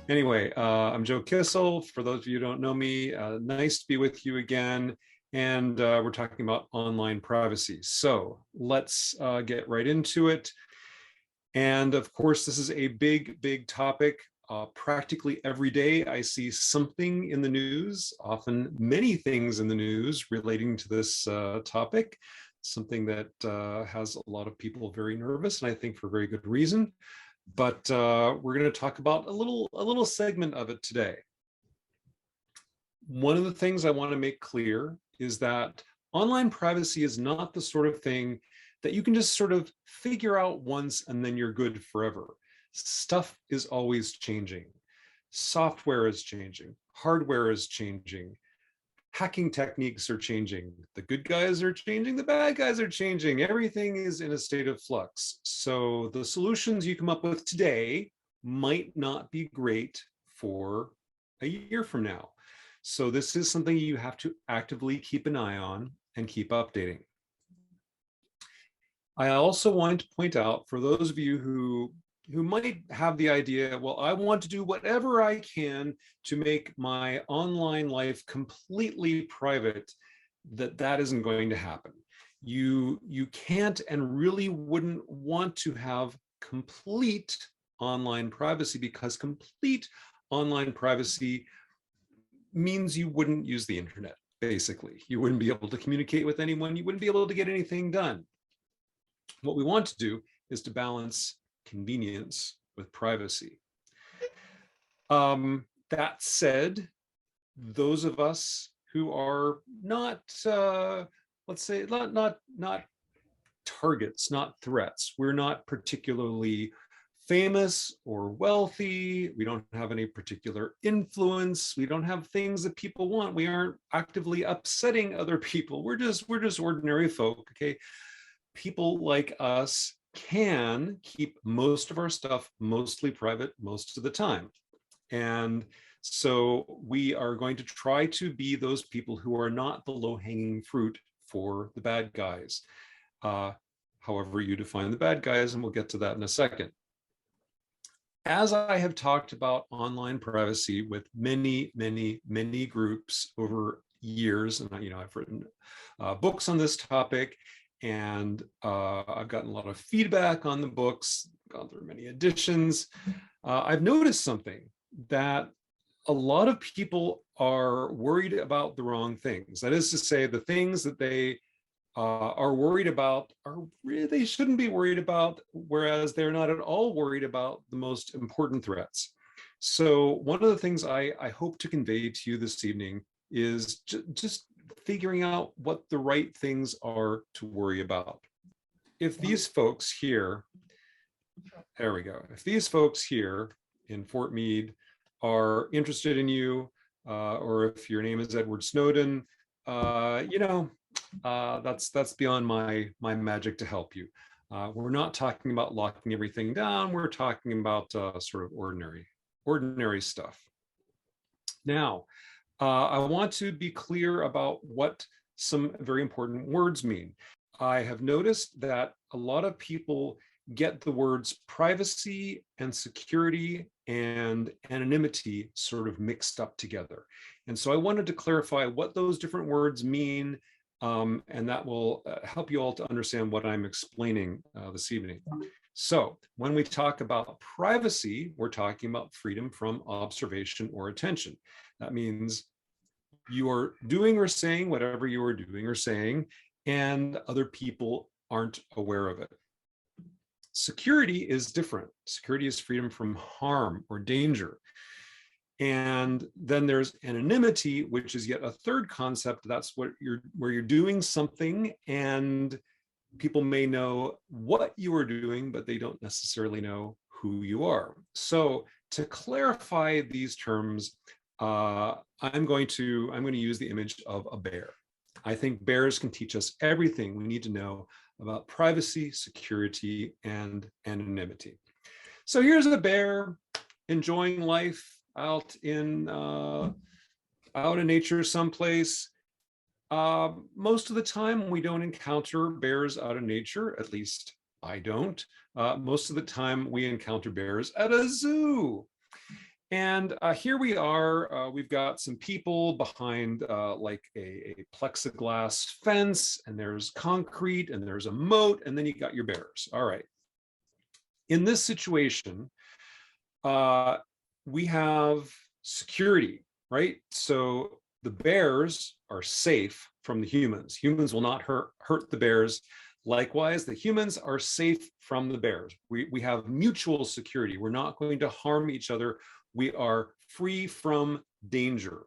Anyway, I'm Joe Kissell. For those of you who don't know me, nice to be with you again. And we're talking about online privacy. So let's get right into it. And of course, this is a big, big topic. Practically every day, I see something in the news, often many things in the news relating to this topic, something that has a lot of people very nervous, and I think for very good reason. But we're going to talk about a little segment of it today. One of the things I want to make clear is that online privacy is not the sort of thing that you can just sort of figure out once and then you're good forever. Stuff is always changing. Software is changing. Hardware is changing. Hacking techniques are changing. The good guys are changing. The bad guys are changing. Everything is in a state of flux. So the solutions you come up with today might not be great for a year from now. So this is something you have to actively keep an eye on and keep updating. I also want to point out for those of you who might have the idea, well, I want to do whatever I can to make my online life completely private, that isn't going to happen. You can't and really wouldn't want to have complete online privacy, because complete online privacy means you wouldn't use the internet, basically. You wouldn't be able to communicate with anyone. You wouldn't be able to get anything done. What we want to do is to balance convenience with privacy. That said, those of us who are not, let's say, not targets, not threats, we're not particularly famous or wealthy, we don't have any particular influence, we don't have things that people want, we aren't actively upsetting other people, we're just ordinary folk, okay? People like us can keep most of our stuff mostly private most of the time. And so we are going to try to be those people who are not the low-hanging fruit for the bad guys. However you define the bad guys, and we'll get to that in a second. As I have talked about online privacy with many, many, many groups over years, and I've written books on this topic, and I've gotten a lot of feedback on the books, gone through many editions. I've noticed something, that a lot of people are worried about the wrong things. That is to say, the things that they are worried about they shouldn't be worried about, whereas they're not at all worried about the most important threats. So one of the things I hope to convey to you this evening is just figuring out what the right things are to worry about. If these folks here, there we go, if these folks here in Fort Meade are interested in you, or if your name is Edward Snowden, that's beyond my magic to help you. We're not talking about locking everything down. We're talking about sort of ordinary stuff. Now, I want to be clear about what some very important words mean. I have noticed that a lot of people get the words privacy and security and anonymity sort of mixed up together. And so I wanted to clarify what those different words mean, and that will help you all to understand what I'm explaining this evening. So when we talk about privacy, we're talking about freedom from observation or attention. That means you are doing or saying whatever you are doing or saying, and other people aren't aware of it. Security is different. Security is freedom from harm or danger. And then there's anonymity, which is yet a third concept. That's where you're doing something and people may know what you are doing, but they don't necessarily know who you are. So to clarify these terms, I'm going to use the image of a bear. I think bears can teach us everything we need to know about privacy, security, and anonymity. So here's a bear enjoying life out in nature someplace. Most of the time we don't encounter bears out in nature, at least I don't. Most of the time we encounter bears at a zoo. And here we are, we've got some people behind like a plexiglass fence, and there's concrete, and there's a moat, and then you got your bears. All right. In this situation, we have security, right? So the bears are safe from the humans. Humans will not hurt the bears. Likewise, the humans are safe from the bears. We have mutual security. We're not going to harm each other. We are free from danger.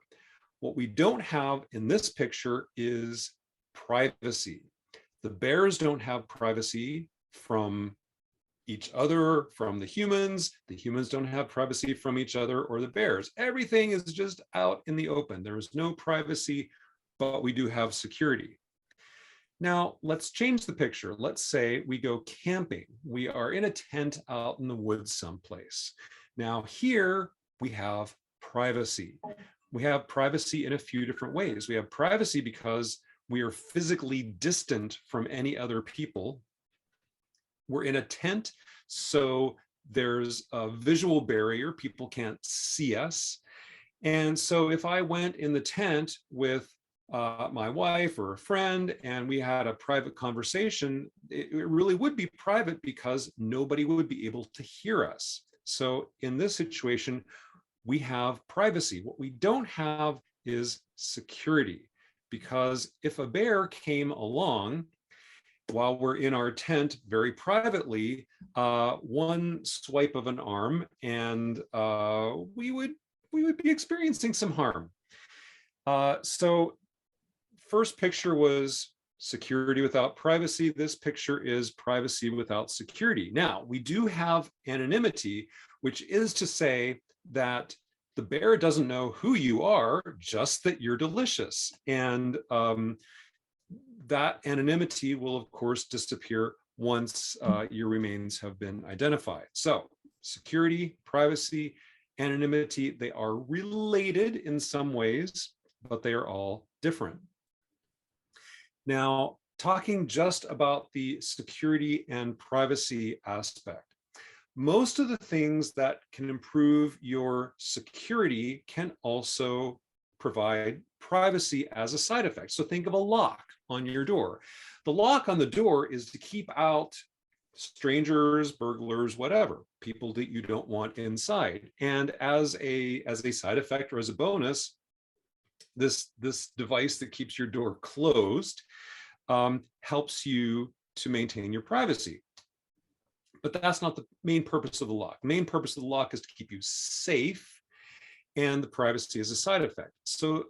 What we don't have in this picture is privacy. The bears don't have privacy from each other, from the humans. The humans don't have privacy from each other or the bears. Everything is just out in the open. There is no privacy, but we do have security. Now, let's change the picture. Let's say we go camping. We are in a tent out in the woods someplace. Now, here we have privacy. We have privacy in a few different ways. We have privacy because we are physically distant from any other people. We're in a tent, so there's a visual barrier. People can't see us. And so if I went in the tent with my wife or a friend and we had a private conversation, it really would be private because nobody would be able to hear us. So in this situation, we have privacy. What we don't have is security, because if a bear came along while we're in our tent very privately, one swipe of an arm and we would be experiencing some harm. So first picture was security without privacy. This picture is privacy without security. Now, we do have anonymity, which is to say that the bear doesn't know who you are, just that you're delicious. And that anonymity will, of course, disappear once your remains have been identified. So security, privacy, anonymity, they are related in some ways, but they are all different. Now, talking just about the security and privacy aspect, most of the things that can improve your security can also provide privacy as a side effect. So think of a lock on your door. The lock on the door is to keep out strangers, burglars, whatever, people that you don't want inside. And as a side effect or as a bonus, this device that keeps your door closed helps you to maintain your privacy. But that's not the main purpose of the lock. The main purpose of the lock is to keep you safe, and the privacy is a side effect. So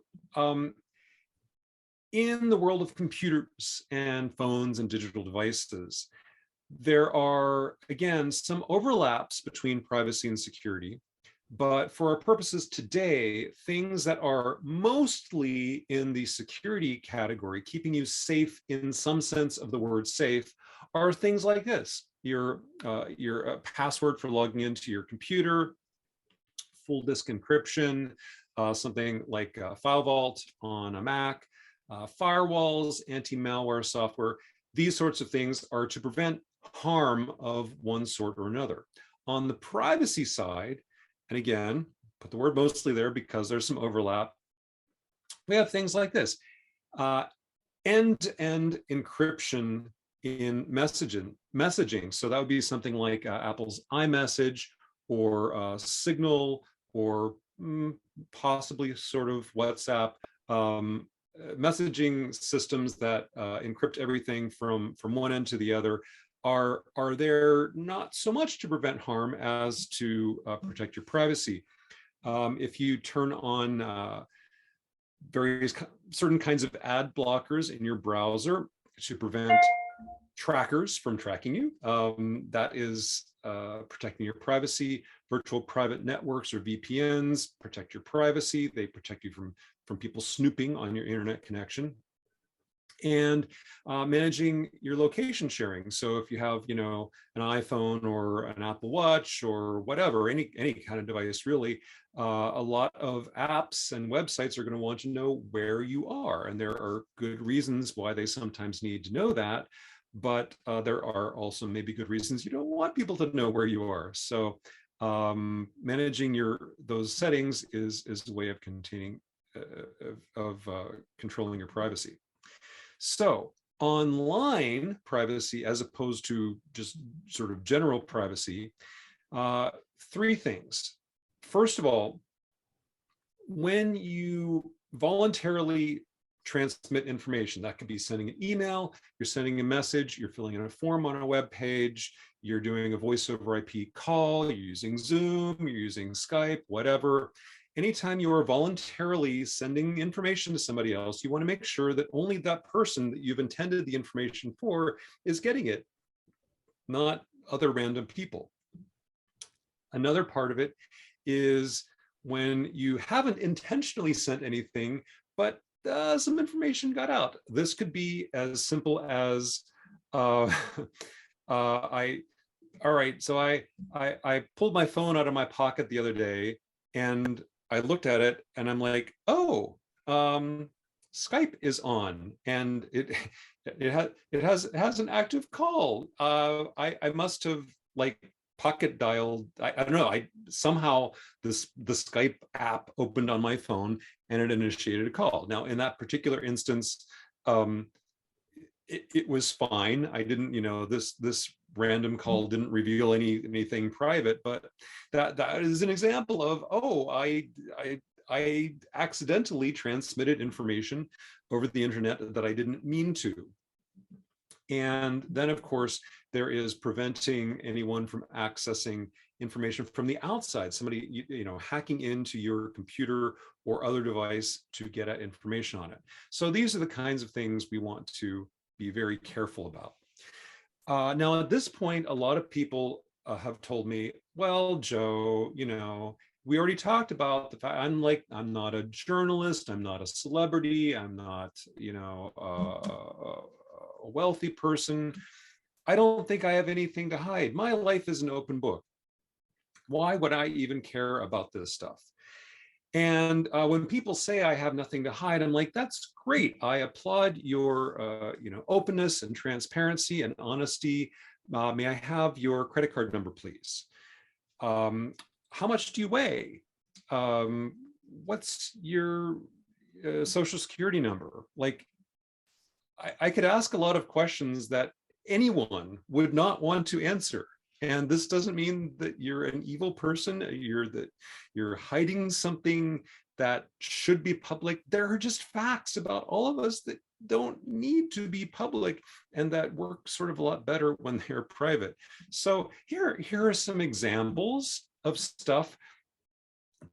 in the world of computers and phones and digital devices, there are, again, some overlaps between privacy and security. But for our purposes today, things that are mostly in the security category, keeping you safe in some sense of the word safe, are things like this. Your password for logging into your computer, full disk encryption, something like FileVault on a Mac, firewalls, anti-malware software. These sorts of things are to prevent harm of one sort or another. On the privacy side, and again, put the word mostly there because there's some overlap, we have things like this. End-to-end encryption in messaging. So that would be something like Apple's iMessage or Signal or possibly sort of WhatsApp, messaging systems that encrypt everything from one end to the other are there not so much to prevent harm as to protect your privacy. If you turn on certain kinds of ad blockers in your browser to prevent trackers from tracking you, that is protecting your privacy. Virtual private networks or VPNs protect your privacy. They protect you from people snooping on your internet connection. And managing your location sharing. So if you have, an iPhone or an Apple Watch or whatever, any kind of device really, a lot of apps and websites are going to want to know where you are. And there are good reasons why they sometimes need to know that. But there are also maybe good reasons you don't want people to know where you are. So managing those settings is a way of containing controlling your privacy. So online privacy, as opposed to just sort of general privacy, three things. First of all, when you voluntarily transmit information, that could be sending an email, you're sending a message, you're filling in a form on a web page, you're doing a voice over IP call, you're using Zoom, you're using Skype, whatever. Anytime you are voluntarily sending information to somebody else, you want to make sure that only that person that you've intended the information for is getting it, not other random people. Another part of it is when you haven't intentionally sent anything, but some information got out. This could be as simple as all right, so I pulled my phone out of my pocket the other day and I looked at it and I'm like, oh, Skype is on and it has an active call. I must have like pocket dialed. I don't know. Somehow the Skype app opened on my phone and it initiated a call. Now in that particular instance, it was fine. I didn't, this random call didn't reveal anything private, but that is an example of, oh, I accidentally transmitted information over the internet that I didn't mean to. And then, of course, there is preventing anyone from accessing information from the outside, somebody hacking into your computer or other device to get at information on it. So these are the kinds of things we want to be very careful about. Now, at this point, a lot of people have told me, well, Joe, we already talked about the fact I'm not a journalist, I'm not a celebrity, I'm not, a wealthy person. I don't think I have anything to hide. My life is an open book. Why would I even care about this stuff? And when people say I have nothing to hide, I'm like, that's great. I applaud your openness and transparency and honesty. May I have your credit card number, please? How much do you weigh? What's your social security number? Like, I could ask a lot of questions that anyone would not want to answer. And this doesn't mean that you're an evil person, you're hiding something that should be public. There are just facts about all of us that don't need to be public and that work sort of a lot better when they're private. So here are some examples of stuff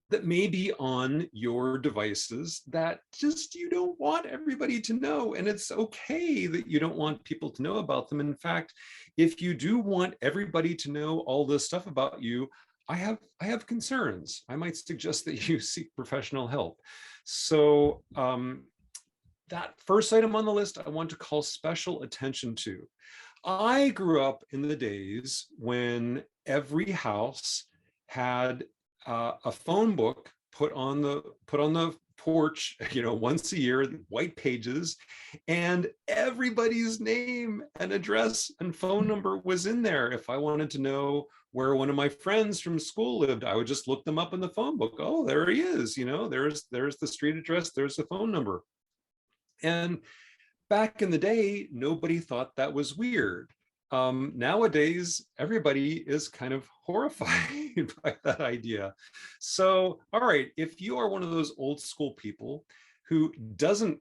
that may be on your devices that just you don't want everybody to know. And it's okay that you don't want people to know about them. In fact, if you do want everybody to know all this stuff about you, I have concerns. I might suggest that you seek professional help. So that first item on the list, I want to call special attention to. I grew up in the days when every house had a phone book put on the porch, once a year, white pages, and everybody's name and address and phone number was in there. If I wanted to know where one of my friends from school lived, I would just look them up in the phone book. Oh, there he is. There's the street address, there's the phone number. And back in the day, nobody thought that was weird. Nowadays, everybody is kind of horrified by that idea. So, all right, if you are one of those old school people who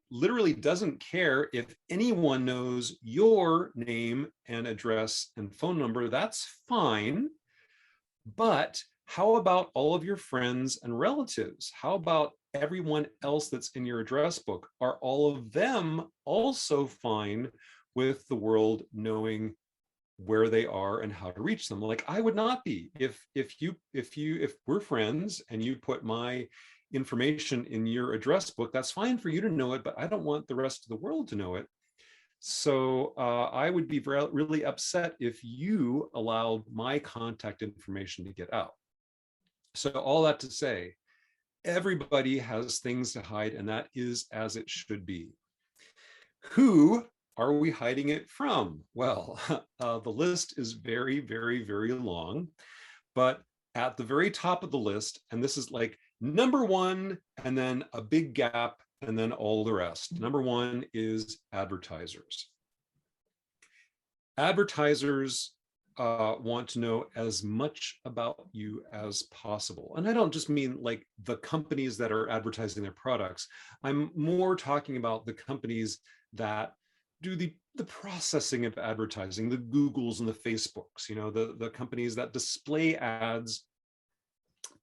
literally doesn't care if anyone knows your name and address and phone number, that's fine. But how about all of your friends and relatives? How about everyone else that's in your address book? Are all of them also fine with the world knowing where they are and how to reach them? Like, I would not be. If we're friends and you put my information in your address book, that's fine for you to know it, but I don't want the rest of the world to know it. So I would be really upset if you allowed my contact information to get out. So all that to say, everybody has things to hide, and that is as it should be. Who are we hiding it from? Well, the list is very, very, very long, but at the very top of the list, and this is like number one, and then a big gap, and then all the rest. Number one is advertisers. Advertisers want to know as much about you as possible. And I don't just mean like the companies that are advertising their products. I'm more talking about the companies that do the processing of advertising, the Googles and the Facebooks, you know, the companies that display ads,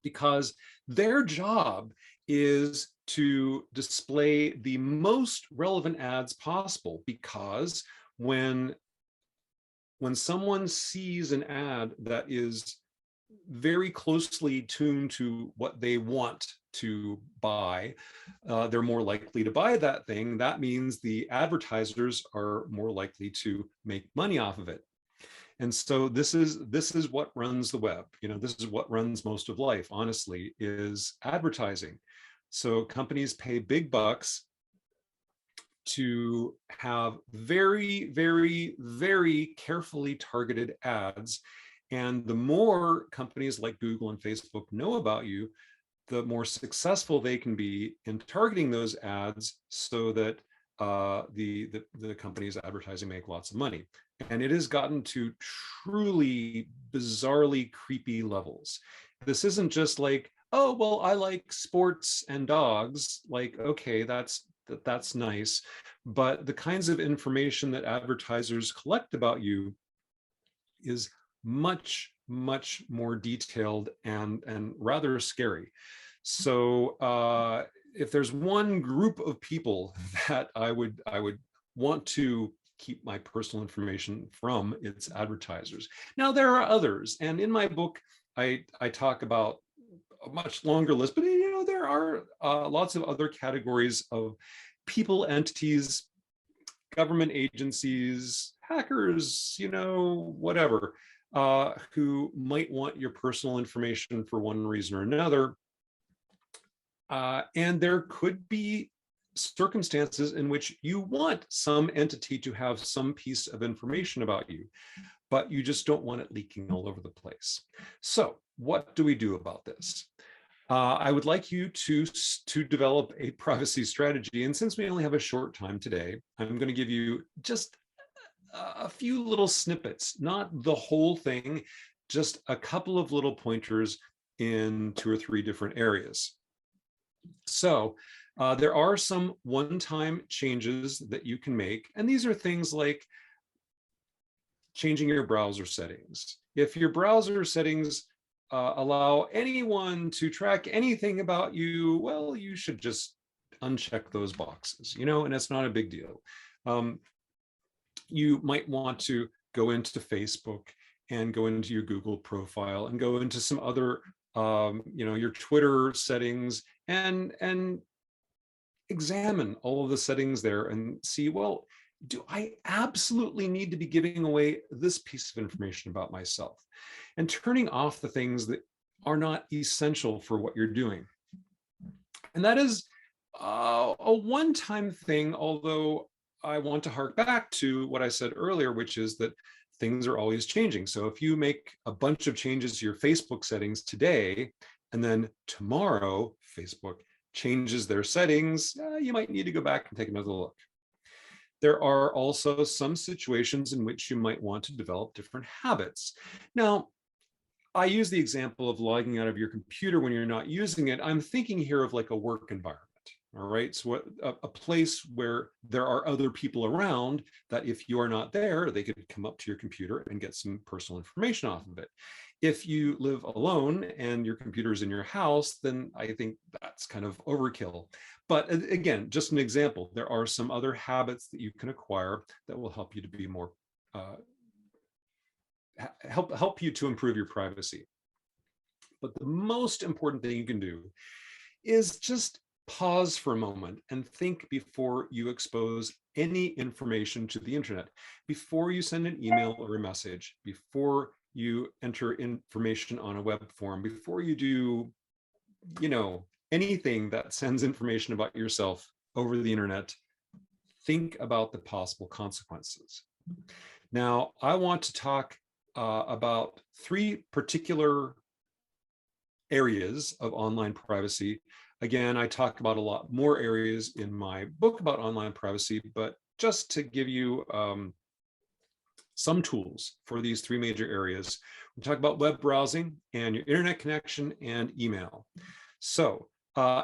because their job is to display the most relevant ads possible. Because when someone sees an ad that is very closely tuned to what they want to buy, they're more likely to buy that thing. That means the advertisers are more likely to make money off of it. And so this is what runs the web. You know, this is what runs most of life, honestly, is advertising. So companies pay big bucks to have very, very, very carefully targeted ads. And the more companies like Google and Facebook know about you, the more successful they can be in targeting those ads, so that the companies advertising make lots of money. And it has gotten to truly bizarrely creepy levels. This isn't just like, oh, well, I like sports and dogs. Like, okay, that's nice. But the kinds of information that advertisers collect about you is much, much more detailed and rather scary. So if there's one group of people that I would want to keep my personal information from, it's advertisers. Now there are others, and in my book I talk about a much longer list, but you know, there are lots of other categories of people, entities, government agencies, hackers, you know, whatever, who might want your personal information for one reason or another. And there could be circumstances in which you want some entity to have some piece of information about you, but you just don't want it leaking all over the place. So what do we do about this? I would like you to develop a privacy strategy. And since we only have a short time today, I'm going to give you just a few little snippets, not the whole thing, just a couple of little pointers in 2 or 3 different areas. So there are some one-time changes that you can make. And these are things like changing your browser settings. If your browser settings allow anyone to track anything about you, well, you should just uncheck those boxes, you know, and it's not a big deal. You might want to go into Facebook and go into your Google profile and go into some other, you know, your Twitter settings, and examine all of the settings there and see, well, do I absolutely need to be giving away this piece of information about myself? And turning off the things that are not essential for what you're doing. And that is a one-time thing, although I want to hark back to what I said earlier, which is that things are always changing. So if you make a bunch of changes to your Facebook settings today, and then tomorrow Facebook changes their settings, you might need to go back and take another look. There are also some situations in which you might want to develop different habits. Now, I use the example of logging out of your computer when you're not using it. I'm thinking here of like a work environment. All right, so a place where there are other people around that if you are not there, they could come up to your computer and get some personal information off of it. If you live alone and your computer is in your house, then I think that's kind of overkill. But again, just an example, there are some other habits that you can acquire that will help you to be more, help you to improve your privacy. But the most important thing you can do is just pause for a moment and think before you expose any information to the internet, before you send an email or a message, before you enter information on a web form, before you do, you know, anything that sends information about yourself over the internet. Think about the possible consequences. Now, I want to talk about 3 particular areas of online privacy. Again, I talk about a lot more areas in my book about online privacy, but just to give you some tools for these three major areas, we talk about web browsing and your internet connection and email. So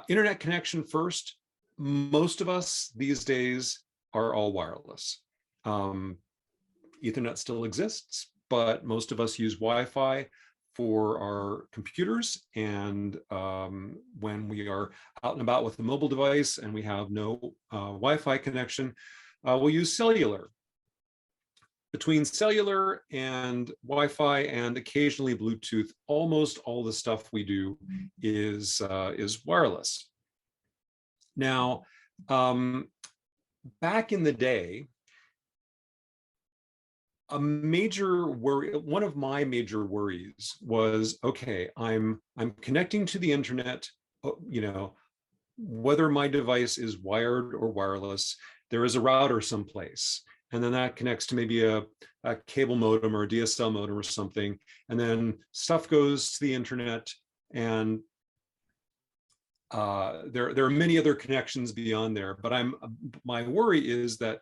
internet connection first. Most of us these days are all wireless. Ethernet still exists, but most of us use Wi-Fi for our computers. And when we are out and about with a mobile device and we have no Wi-Fi connection, we'll use cellular. Between cellular and Wi-Fi and occasionally Bluetooth, almost all the stuff we do is wireless. Now, back in the day, a major worry, one of my major worries was, okay, I'm connecting to the internet, you know, whether my device is wired or wireless, there is a router someplace. And then that connects to maybe a cable modem or a DSL modem or something. And then stuff goes to the internet, and there are many other connections beyond there. But my worry is that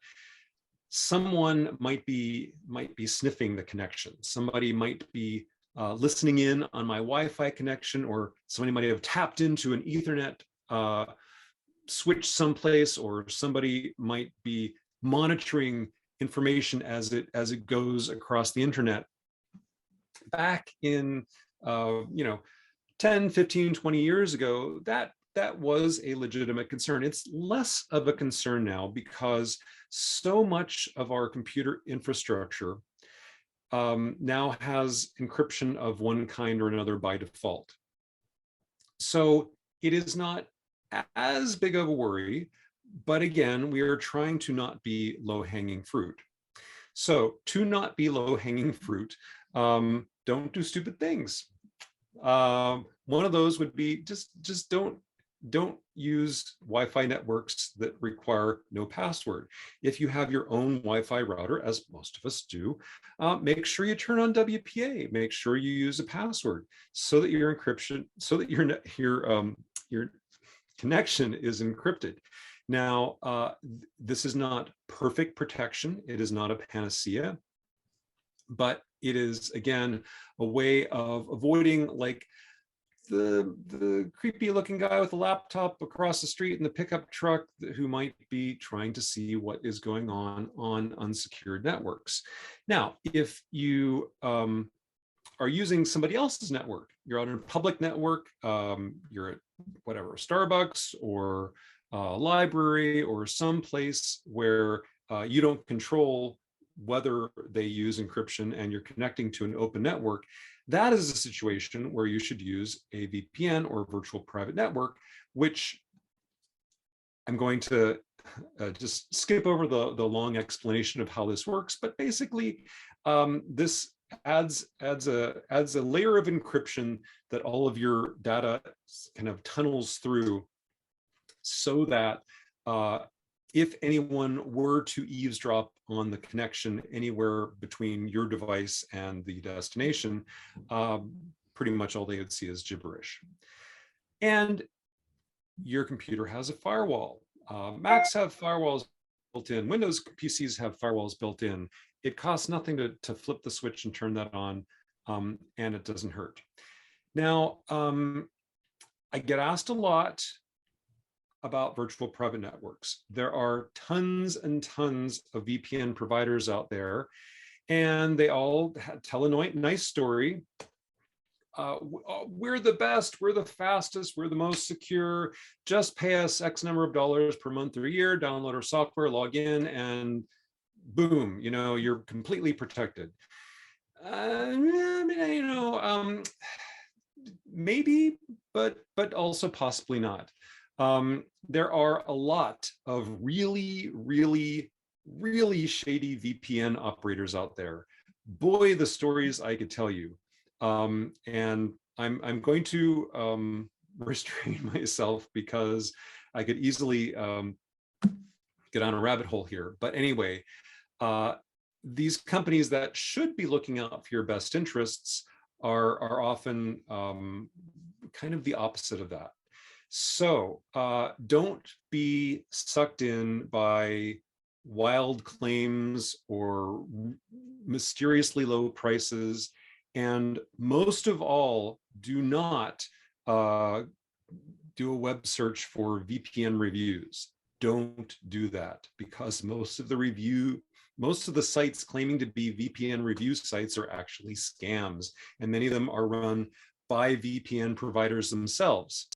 someone might be sniffing the connection. Somebody might be listening in on my Wi-Fi connection, or somebody might have tapped into an Ethernet switch someplace, or somebody might be monitoring information as it goes across the internet. Back in 10, 15, 20 years ago, that was a legitimate concern. It's less of a concern now because so much of our computer infrastructure now has encryption of one kind or another by default. So it is not as big of a worry, but again, we are trying to not be low-hanging fruit. So to not be low-hanging fruit, don't do stupid things. One of those would be just don't use Wi-Fi networks that require no password. If you have your own Wi-Fi router, as most of us do, make sure you turn on WPA. Make sure you use a password so that your encryption, so that your connection is encrypted. Now, this is not perfect protection. It is not a panacea, but it is, again, a way of avoiding like the creepy looking guy with a laptop across the street in the pickup truck who might be trying to see what is going on unsecured networks. Now, if you are using somebody else's network, you're on a public network, you're at whatever, Starbucks or a library or some place where you don't control whether they use encryption and you're connecting to an open network, that is a situation where you should use a VPN or virtual private network, which I'm going to just skip over the long explanation of how this works. But basically, this adds a layer of encryption that all of your data kind of tunnels through, so that if anyone were to eavesdrop on the connection anywhere between your device and the destination, pretty much all they would see is gibberish. And your computer has a firewall. Macs have firewalls built in. Windows PCs have firewalls built in. It costs nothing to flip the switch and turn that on, and it doesn't hurt. Now, I get asked a lot about virtual private networks. There are tons and tons of VPN providers out there, and they all tell a nice story. We're the best, we're the fastest, we're the most secure, just pay us X number of dollars per month or year, download our software, log in, and boom, you're completely protected. Maybe, but also possibly not. There are a lot of really, really, really shady VPN operators out there. Boy, the stories I could tell you. And I'm going to restrain myself because I could easily get on a rabbit hole here. But anyway, these companies that should be looking out for your best interests are often kind of the opposite of that. So don't be sucked in by wild claims or mysteriously low prices. And most of all, do not do a web search for VPN reviews. Don't do that, because most of the sites claiming to be VPN review sites are actually scams, and many of them are run by VPN providers themselves.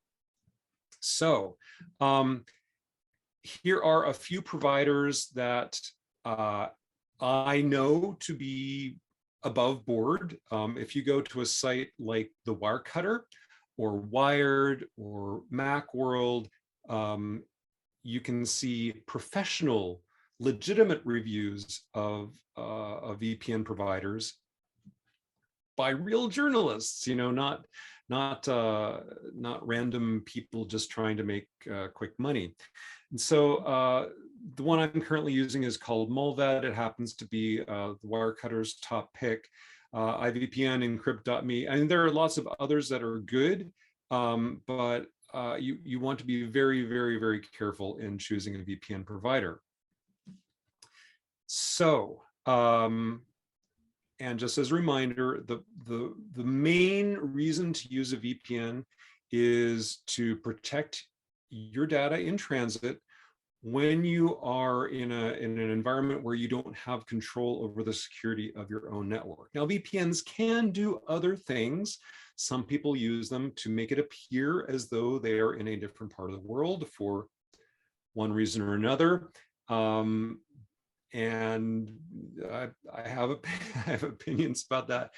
So here are a few providers that I know to be above board. If you go to a site like the Wirecutter or Wired or Macworld, you can see professional, legitimate reviews of VPN providers by real journalists, not random people just trying to make quick money. And so the one I'm currently using is called Mulvad. It happens to be the Wirecutter's top pick. IVPN, Encrypt.me. I mean, there are lots of others that are good, but you want to be very, very, very careful in choosing a VPN provider. So, and just as a reminder, the main reason to use a VPN is to protect your data in transit when you are in an environment where you don't have control over the security of your own network. Now, VPNs can do other things. Some people use them to make it appear as though they are in a different part of the world for one reason or another. And I have opinions about that,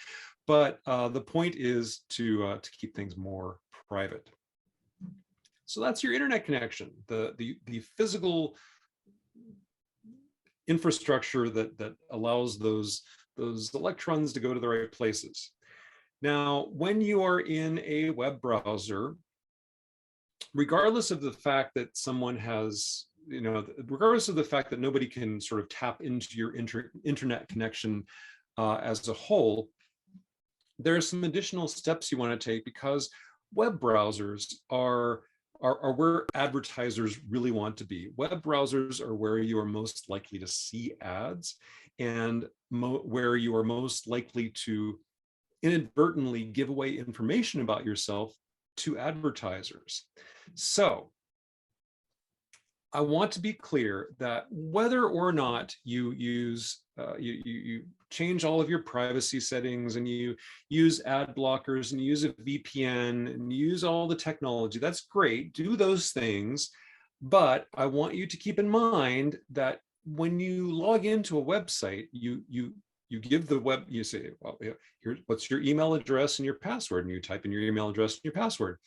but the point is to keep things more private. So that's your internet connection, the physical infrastructure that allows those electrons to go to the right places. Now, when you are in a web browser, regardless of the fact that someone has, regardless of the fact that nobody can sort of tap into your internet connection as a whole, there are some additional steps you want to take, because web browsers are where advertisers really want to be. Web browsers are where you are most likely to see ads, and where you are most likely to inadvertently give away information about yourself to advertisers. So I want to be clear that whether or not you use you change all of your privacy settings, and you use ad blockers, and you use a VPN, and you use all the technology, that's great. Do those things, but I want you to keep in mind that when you log into a website, you give the web, you say, well, here, what's your email address and your password, and you type in your email address and your password.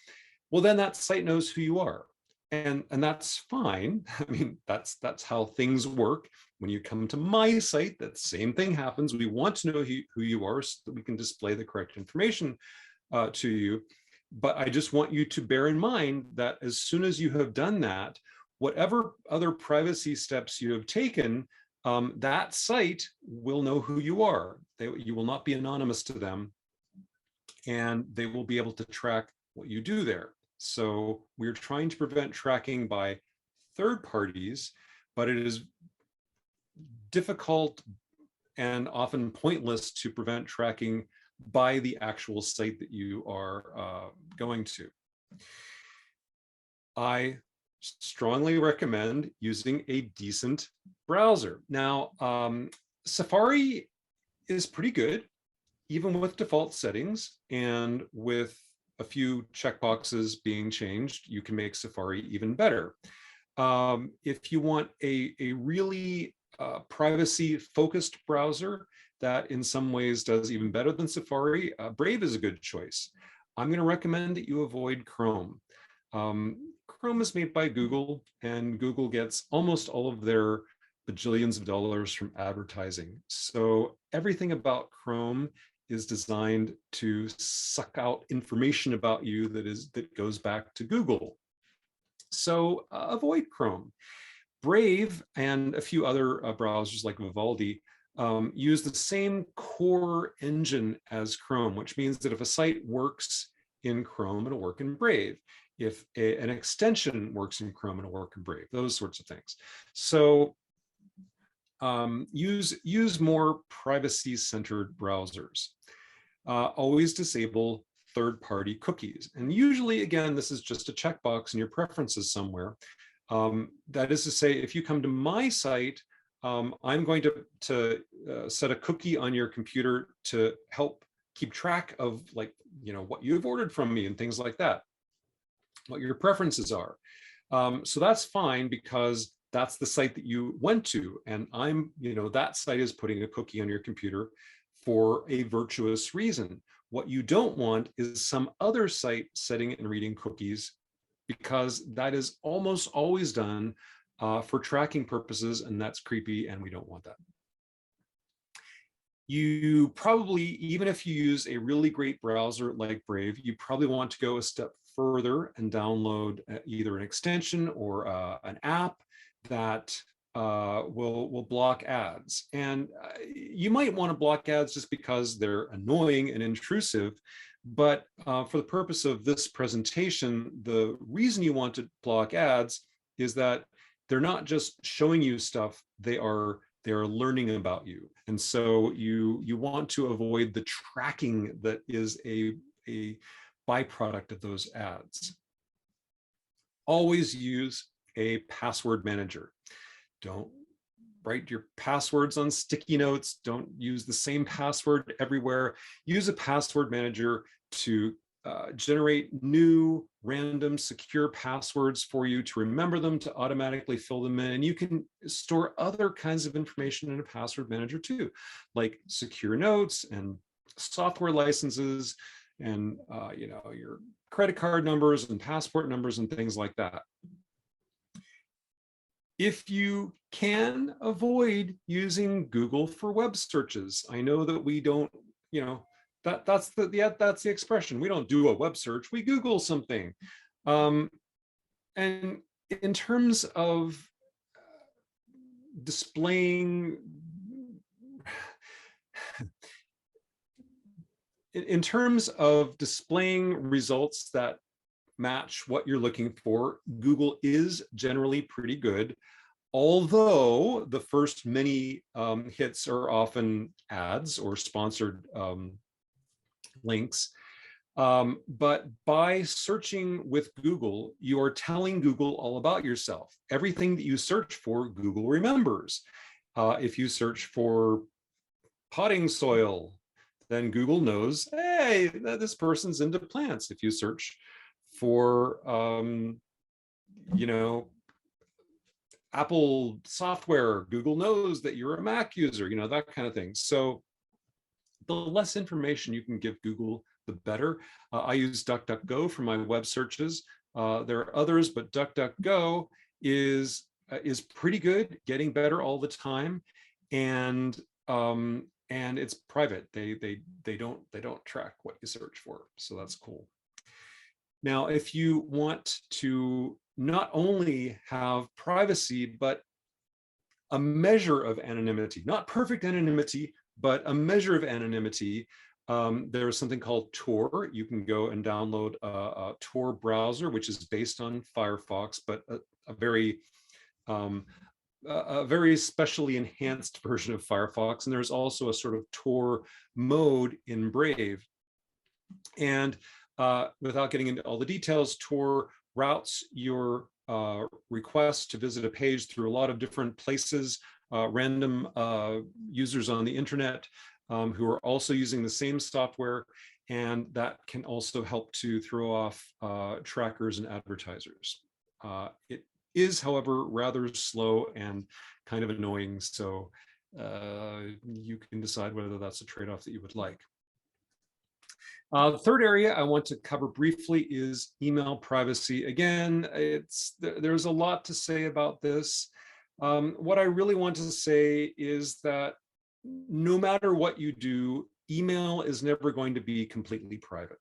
Well, then that site knows who you are. And that's fine. I mean, that's how things work. When you come to my site, that same thing happens. We want to know who you are so that we can display the correct information to you. But I just want you to bear in mind that as soon as you have done that, whatever other privacy steps you have taken, that site will know who you are. You will not be anonymous to them, and they will be able to track what you do there. So we're trying to prevent tracking by third parties, but it is difficult and often pointless to prevent tracking by the actual site that you are going to. I strongly recommend using a decent browser. Now, Safari is pretty good, even with default settings, and with a few checkboxes being changed, you can make Safari even better. If you want a really privacy-focused browser that in some ways does even better than Safari, Brave is a good choice. I'm going to recommend that you avoid Chrome. Chrome is made by Google, and Google gets almost all of their bajillions of dollars from advertising. So everything about Chrome is designed to suck out information about you that goes back to Google. So avoid Chrome. Brave and a few other browsers like Vivaldi use the same core engine as Chrome, which means that if a site works in Chrome, it'll work in Brave. If an extension works in Chrome, it'll work in Brave, those sorts of things. So use more privacy-centered browsers. Always disable third-party cookies. And usually, again, this is just a checkbox in your preferences somewhere. That is to say, if you come to my site, I'm going to set a cookie on your computer to help keep track of, like, what you've ordered from me and things like that, what your preferences are. So that's fine, because that's the site that you went to, and that site is putting a cookie on your computer for a virtuous reason. What you don't want is some other site setting and reading cookies, because that is almost always done for tracking purposes, and that's creepy, and we don't want that. You probably, even if you use a really great browser like Brave, you probably want to go a step further and download either an extension or an app that will block ads. And you might want to block ads just because they're annoying and intrusive. But for the purpose of this presentation, the reason you want to block ads is that they're not just showing you stuff, they're learning about you. And so you want to avoid the tracking that is a byproduct of those ads. Always use a password manager. Don't write your passwords on sticky notes. Don't use the same password everywhere. Use a password manager to generate new, random, secure passwords for you, to remember them, to automatically fill them in. And you can store other kinds of information in a password manager too, like secure notes and software licenses and your credit card numbers and passport numbers and things like that. If you can, avoid using Google for web searches. I know that we don't, that's the expression. We don't do a web search, we Google something. And in terms of displaying, results that match what you're looking for, Google is generally pretty good. Although the first many hits are often ads or sponsored links. But by searching with Google, you are telling Google all about yourself. Everything that you search for, Google remembers. If you search for potting soil, then Google knows, hey, this person's into plants. If you search for, Apple software, Google knows that you're a Mac user, that kind of thing. So the less information you can give Google, the better. I use DuckDuckGo for my web searches. There are others, but DuckDuckGo is pretty good, getting better all the time, and it's private. They don't track what you search for, so that's cool. Now, if you want to not only have privacy, but a measure of anonymity, not perfect anonymity, but a measure of anonymity, there is something called Tor. You can go and download a Tor browser, which is based on Firefox, but a very specially enhanced version of Firefox. And there's also a sort of Tor mode in Brave. And without getting into all the details, Tor routes your request to visit a page through a lot of different places, random users on the internet who are also using the same software, and that can also help to throw off trackers and advertisers. It is, however, rather slow and kind of annoying, so you can decide whether that's a trade-off that you would like. The third area I want to cover briefly is email privacy. Again, there's a lot to say about this. What I really want to say is that no matter what you do, email is never going to be completely private.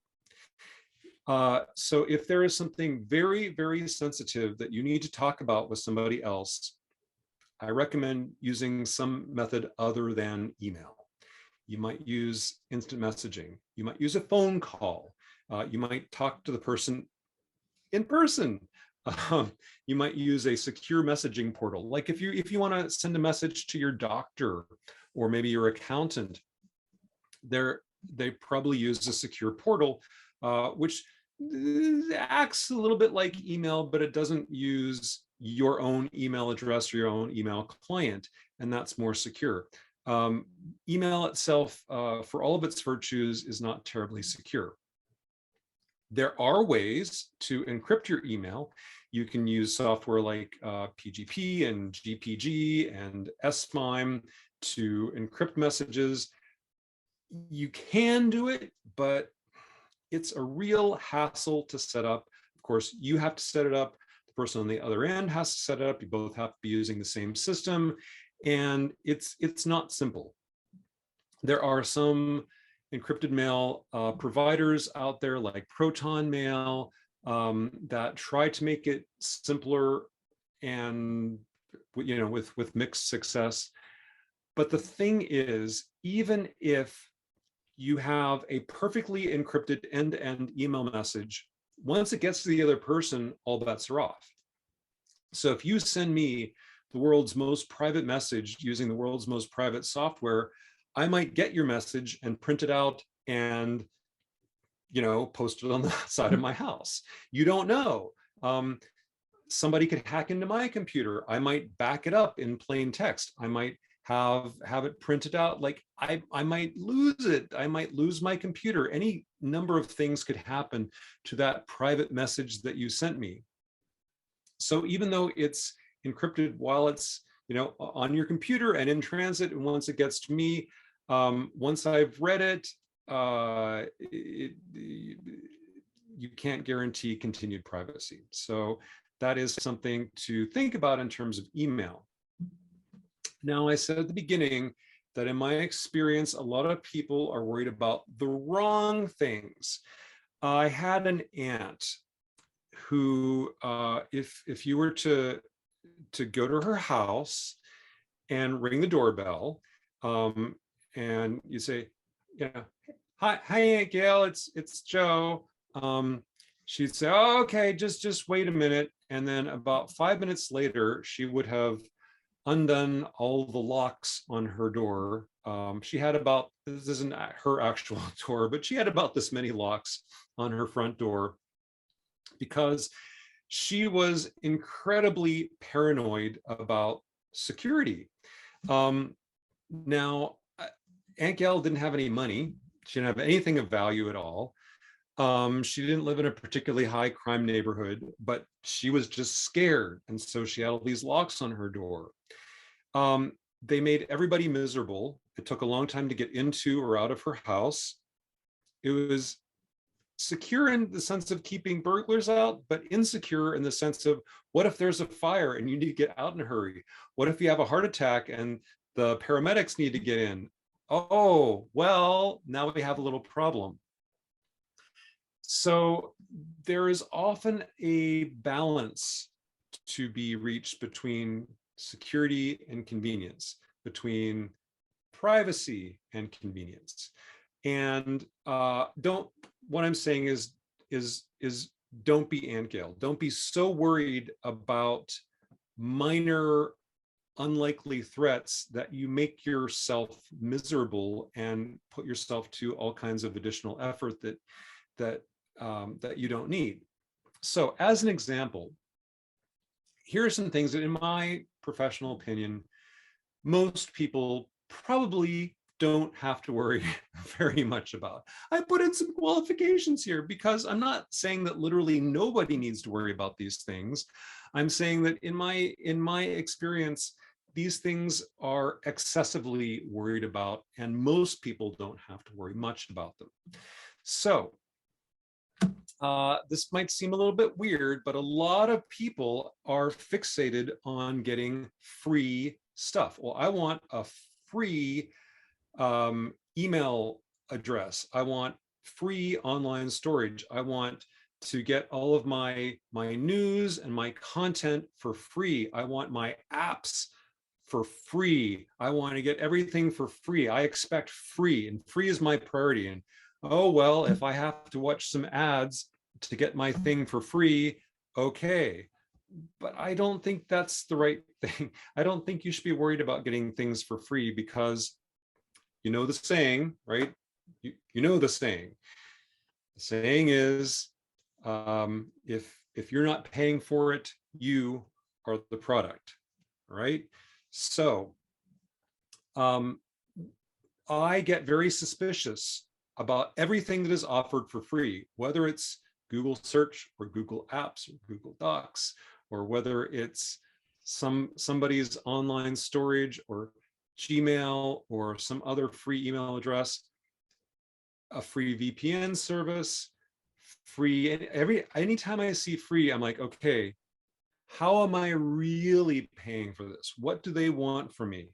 So if there is something very, very sensitive that you need to talk about with somebody else, I recommend using some method other than email. You might use instant messaging. You might use a phone call. You might talk to the person in person. You might use a secure messaging portal. Like if you want to send a message to your doctor or maybe your accountant, they probably use a secure portal, which acts a little bit like email, but it doesn't use your own email address or your own email client, and that's more secure. Email itself, for all of its virtues, is not terribly secure. There are ways to encrypt your email. You can use software like PGP and GPG and SVMUG to encrypt messages. You can do it, but it's a real hassle to set up. Of course, you have to set it up. The person on the other end has to set it up. You both have to be using the same system, and it's not simple. There are some encrypted mail providers out there like Proton Mail that try to make it simpler, and with mixed success. But the thing is, even if you have a perfectly encrypted end-to-end email message, once it gets to the other person, all bets are off. So if you send me the world's most private message using the world's most private software, I might get your message and print it out and post it on the side of my house. You don't know. Somebody could hack into my computer. I might back it up in plain text. I might have it printed out. Like I might lose it. I might lose my computer. Any number of things could happen to that private message that you sent me. So even though it's encrypted while it's on your computer and in transit, and once it gets to me, once I've read it, you can't guarantee continued privacy. So that is something to think about in terms of email. Now, I said at the beginning that in my experience, a lot of people are worried about the wrong things. I had an aunt who, if you were to go to her house and ring the doorbell, and you say, hi Aunt Gail, it's Joe. She'd say, oh, okay, just wait a minute. And then about 5 minutes later, she would have undone all the locks on her door. She had about, this isn't her actual door, but she had about this many locks on her front door because she was incredibly paranoid about security. Now, Aunt Gail didn't have any money. She didn't have anything of value at all. She didn't live in a particularly high crime neighborhood, but she was just scared. And so she had all these locks on her door. They made everybody miserable. It took a long time to get into or out of her house. It was secure in the sense of keeping burglars out, but insecure in the sense of, what if there's a fire and you need to get out in a hurry? What if you have a heart attack and the paramedics need to get in? Oh, well, now we have a little problem. So there is often a balance to be reached between security and convenience, between privacy and convenience. And what I'm saying is don't be Aunt Gail. Don't be so worried about minor unlikely threats that you make yourself miserable and put yourself to all kinds of additional effort that you don't need. So as an example, here are some things that, in my professional opinion, most people probably don't have to worry very much about. I put in some qualifications here because I'm not saying that literally nobody needs to worry about these things. I'm saying that in my experience, these things are excessively worried about, and most people don't have to worry much about them. So this might seem a little bit weird, but a lot of people are fixated on getting free stuff. Well, I want a free email address. I want free online storage. I want to get all of my news and my content for free. I want my apps for free. I want to get everything for free. I expect free, and free is my priority. And Oh, well, if I have to watch some ads to get my thing for free, okay. But I don't think that's the right thing. I don't think you should be worried about getting things for free, because you know the saying, right? You know the saying. The saying is, if you're not paying for it, you are the product, right? So I get very suspicious about everything that is offered for free, whether it's Google search or Google apps or Google Docs, or whether it's somebody's online storage or Gmail or some other free email address, a free VPN service, free. Anytime I see free, I'm like, okay, how am I really paying for this? What do they want from me?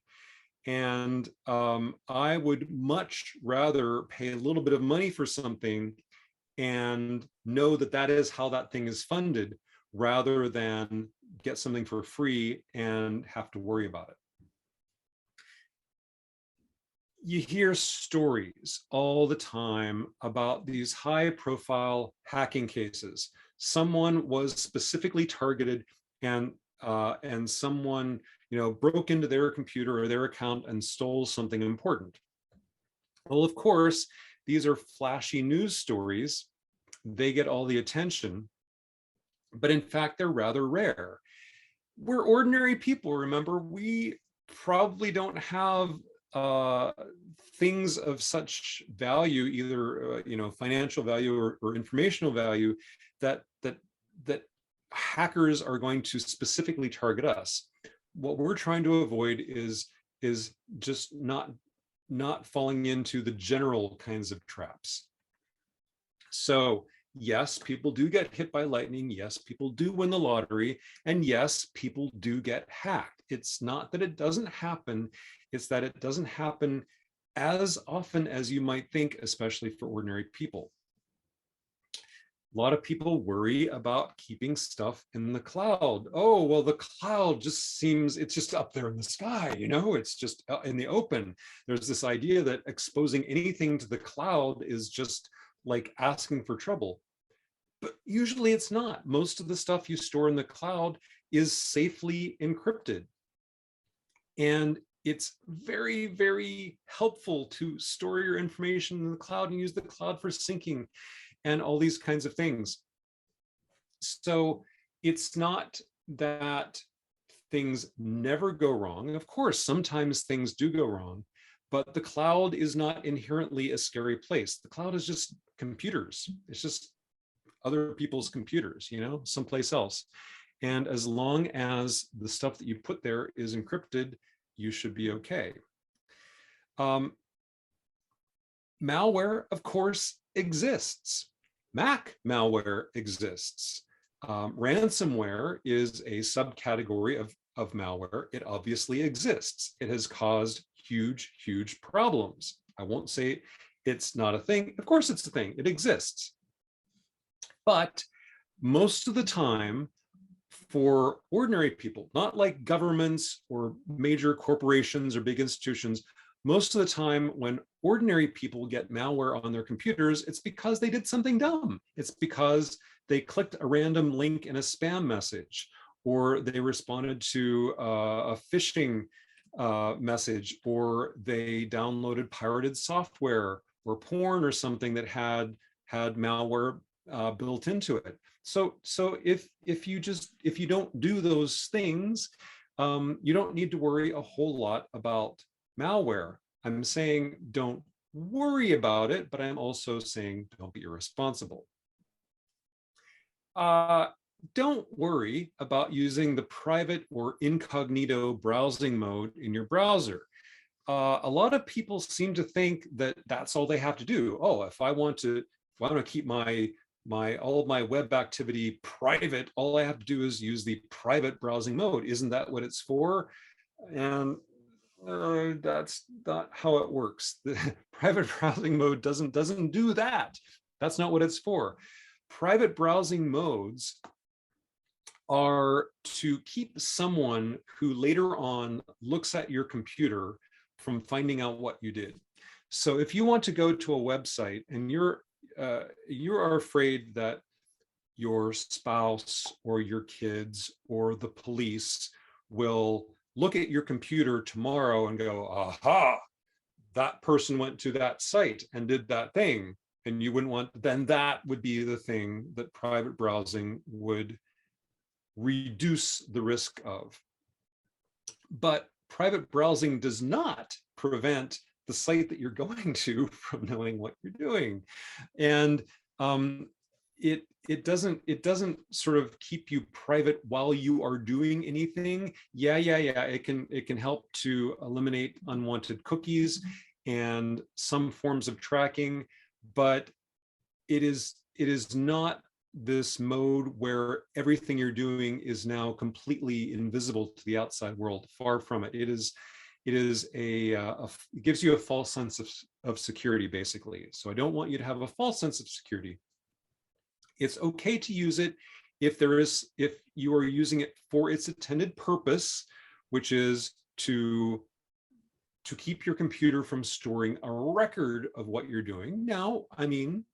And I would much rather pay a little bit of money for something and know that that is how that thing is funded, rather than get something for free and have to worry about it. You hear stories all the time about these high profile hacking cases. Someone was specifically targeted, and someone, broke into their computer or their account and stole something important. Well, of course, these are flashy news stories. They get all the attention, but in fact, they're rather rare. We're ordinary people, remember. We probably don't have uh, things of such value, either financial value or informational value, that hackers are going to specifically target us. What we're trying to avoid is just not falling into the general kinds of traps. So yes, people do get hit by lightning. Yes, people do win the lottery. And yes, people do get hacked. It's not that it doesn't happen. It's that it doesn't happen as often as you might think, especially for ordinary people. A lot of people worry about keeping stuff in the cloud. Oh, well, the cloud just seems, it's just up there in the sky, it's just in the open. There's this idea that exposing anything to the cloud is just like asking for trouble. But usually it's not. Most of the stuff you store in the cloud is safely encrypted. And it's very, very helpful to store your information in the cloud and use the cloud for syncing and all these kinds of things. So it's not that things never go wrong. Of course, sometimes things do go wrong, but the cloud is not inherently a scary place. The cloud is just computers. It's just other people's computers, someplace else. And as long as the stuff that you put there is encrypted, you should be okay. Malware, of course, exists. Mac malware exists. Ransomware is a subcategory of malware. It obviously exists. It has caused huge, huge problems. I won't say it's not a thing. Of course it's a thing. It exists. But most of the time, for ordinary people, not like governments or major corporations or big institutions, most of the time when ordinary people get malware on their computers, it's because they did something dumb. It's because they clicked a random link in a spam message, or they responded to a phishing message, or they downloaded pirated software or porn or something that had malware built into it. So if you don't do those things, you don't need to worry a whole lot about malware. I'm saying don't worry about it, but I'm also saying don't be irresponsible. Don't worry about using the private or incognito browsing mode in your browser. A lot of people seem to think that that's all they have to do. Oh, if I want to keep all of my web activity private, all I have to do is use the private browsing mode. Isn't that what it's for? And that's not how it works. The private browsing mode doesn't do that. That's not what it's for. Private browsing modes are to keep someone who later on looks at your computer from finding out what you did. So if you want to go to a website and you are afraid that your spouse or your kids or the police will look at your computer tomorrow and go, aha, that person went to that site and did that thing, and you wouldn't want, then that would be the thing that private browsing would reduce the risk of. But private browsing does not prevent the site that you're going to from knowing what you're doing. And it doesn't sort of keep you private while you are doing anything. Yeah, it can help to eliminate unwanted cookies and some forms of tracking, but it is not this mode where everything you're doing is now completely invisible to the outside world. Far from it. It gives you a false sense of security, basically. So I don't want you to have a false sense of security. It's okay to use it if you are using it for its intended purpose, which is to keep your computer from storing a record of what you're doing. Now, I mean,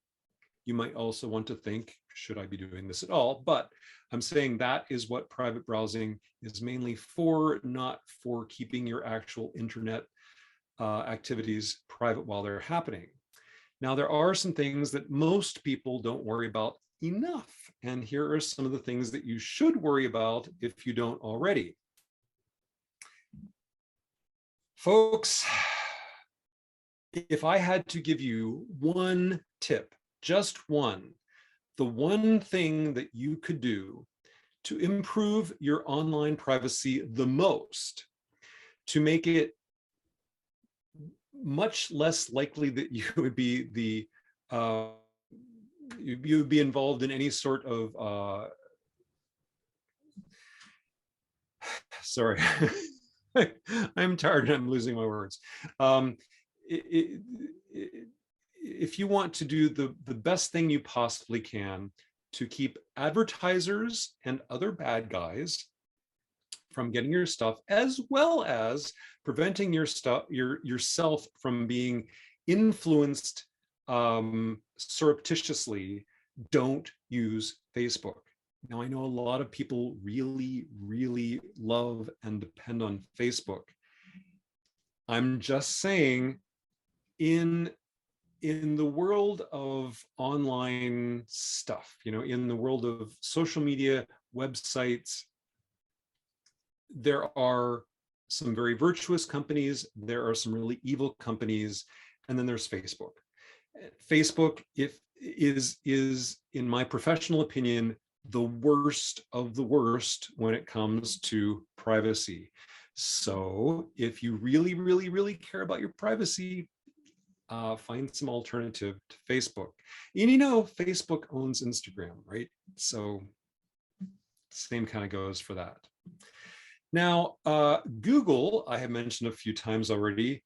you might also want to think, should I be doing this at all? But I'm saying that is what private browsing is mainly for, not for keeping your actual internet activities private while they're happening. Now, there are some things that most people don't worry about enough. And here are some of the things that you should worry about if you don't already. Folks, if I had to give you one tip, just one, the one thing that you could do to improve your online privacy the most, to make it much less likely that you would be you would be involved in any sort of sorry, I'm tired and I'm losing my words. If you want to do the best thing you possibly can to keep advertisers and other bad guys from getting your stuff, as well as preventing yourself from being influenced surreptitiously, don't use Facebook. Now, I know a lot of people really, really love and depend on Facebook. I'm just saying, in the world of online stuff, in the world of social media, websites, there are some very virtuous companies, there are some really evil companies, and then there's Facebook. Facebook is, in my professional opinion, the worst of the worst when it comes to privacy. So if you really, really, really care about your privacy, find some alternative to Facebook. And Facebook owns Instagram, right? So same kind of goes for that. Now, Google, I have mentioned a few times already,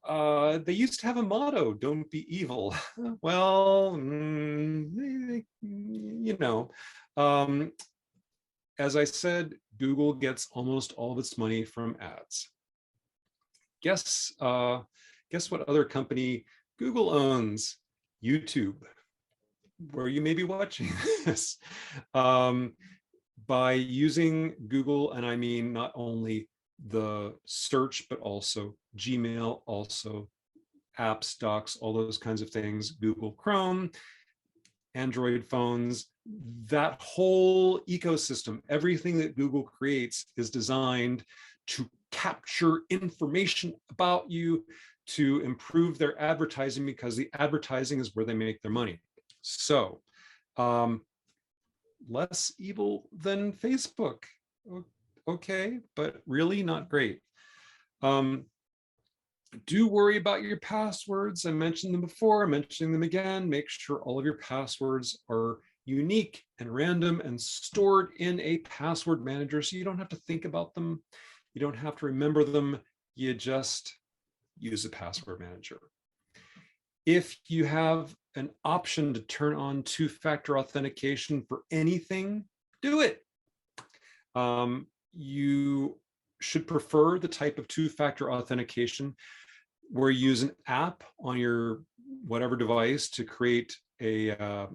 they used to have a motto, don't be evil. Well, as I said, Google gets almost all of its money from ads. Guess what other company Google owns? YouTube, where you may be watching this. By using Google, and I mean not only the search, but also Gmail, also apps, docs, all those kinds of things, Google Chrome, Android phones, that whole ecosystem, everything that Google creates is designed to capture information about you, to improve their advertising, because the advertising is where they make their money. So, less evil than Facebook. Okay, but really not great. Do worry about your passwords. I mentioned them before, I'm mentioning them again. Make sure all of your passwords are unique and random and stored in a password manager, so you don't have to think about them. You don't have to remember them. You just use a password manager. If you have an option to turn on two-factor authentication for anything, do it. You should prefer the type of two-factor authentication where you use an app on your whatever device to create a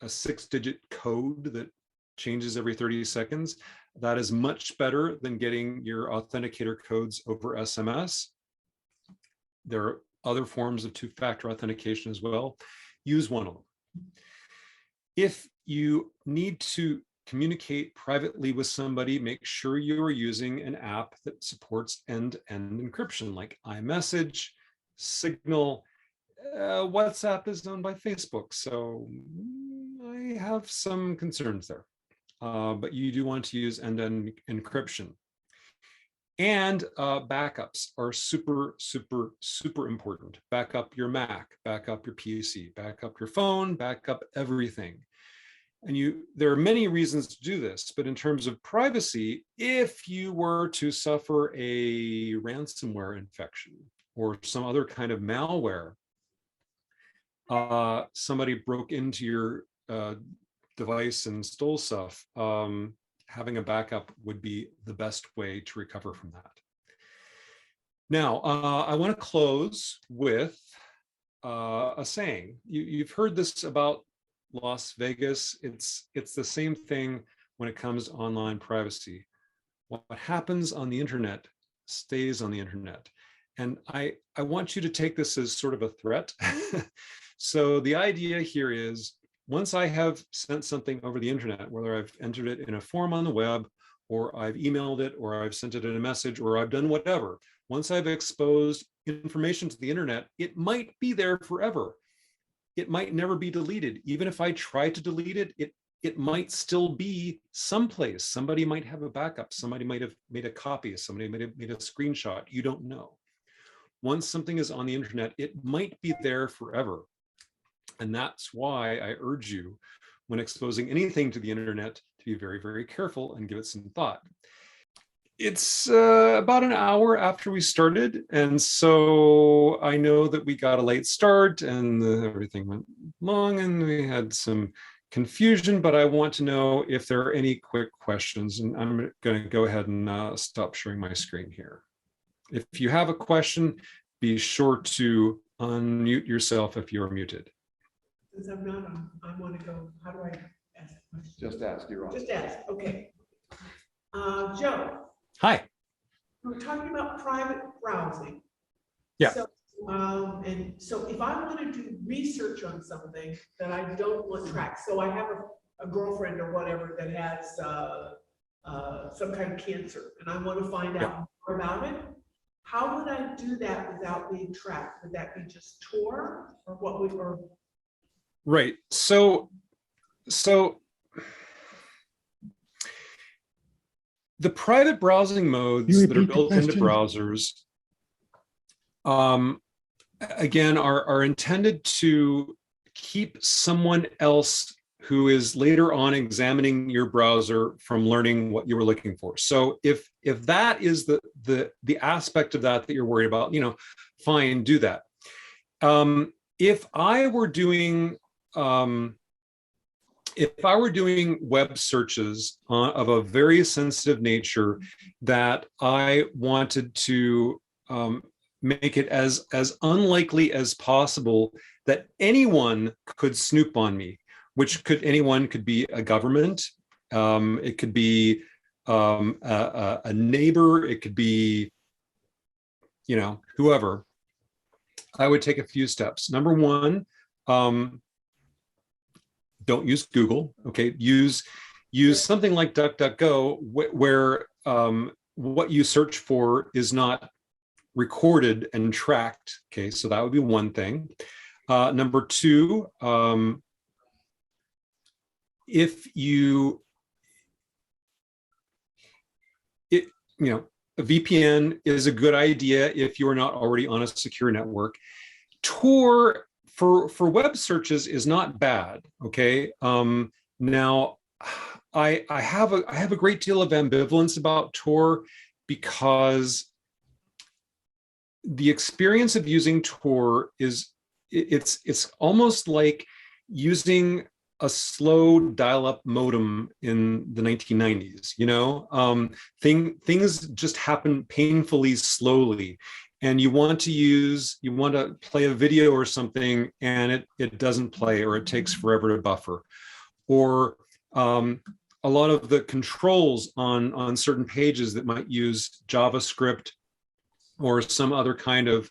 6-digit code that changes every 30 seconds. That is much better than getting your authenticator codes over SMS. There are other forms of two-factor authentication as well. Use one of them. If you need to communicate privately with somebody, make sure you are using an app that supports end-to-end encryption, like iMessage, Signal. WhatsApp is owned by Facebook, so I have some concerns there. But you do want to use end-to-end encryption. And backups are super, super, super important. Back up your Mac, back up your PC, back up your phone, back up everything. And there are many reasons to do this, but in terms of privacy, if you were to suffer a ransomware infection or some other kind of malware, somebody broke into your device and stole stuff, having a backup would be the best way to recover from that. Now, I want to close with a saying. You've heard this about Las Vegas. It's the same thing when it comes to online privacy. What happens on the internet stays on the internet. And I want you to take this as sort of a threat. So the idea here is, once I have sent something over the internet, whether I've entered it in a form on the web, or I've emailed it, or I've sent it in a message, or I've done whatever, once I've exposed information to the internet, it might be there forever. It might never be deleted. Even if I try to delete it, it might still be someplace. Somebody might have a backup. Somebody might have made a copy. Somebody might have made a screenshot. You don't know. Once something is on the internet, it might be there forever. And that's why I urge you, when exposing anything to the internet, to be very, very careful and give it some thought. It's about an hour after we started, and so I know that we got a late start and everything went long and we had some confusion, but I want to know if there are any quick questions, and I'm going to go ahead and stop sharing my screen here. If you have a question, be sure to unmute yourself if you're muted. Since I'm not on, I want to go. How do I ask a question? Just ask, you're on. Just ask, okay. Joe. Hi. We were talking about private browsing. Yeah. So, and so if I want to do research on something that I don't want tracked, so I have a girlfriend or whatever that has some kind of cancer, and I want to find out more about it, how would I do that without being tracked? Would that be just Tor, or what would, or? Right. So the private browsing modes that are built into browsers, again, are intended to keep someone else who is later on examining your browser from learning what you were looking for. So if that is the aspect of that you're worried about, fine, do that. If I were doing web searches of a very sensitive nature that I wanted to make it as unlikely as possible that anyone could snoop on me, which anyone could be a government, it could be a neighbor, it could be, whoever, I would take a few steps. Number one, don't use Google. Okay, use something like DuckDuckGo, where what you search for is not recorded and tracked. Okay, so that would be one thing. Number two, if a VPN is a good idea if you are not already on a secure network. Tor for web searches is not bad. Okay. Now, I have a great deal of ambivalence about Tor, because the experience of using Tor is it's almost like using a slow dial-up modem in the 1990s. Things just happen painfully slowly, and you want to play a video or something, and it doesn't play, or it takes forever to buffer, or a lot of the controls on certain pages that might use JavaScript or some other kind of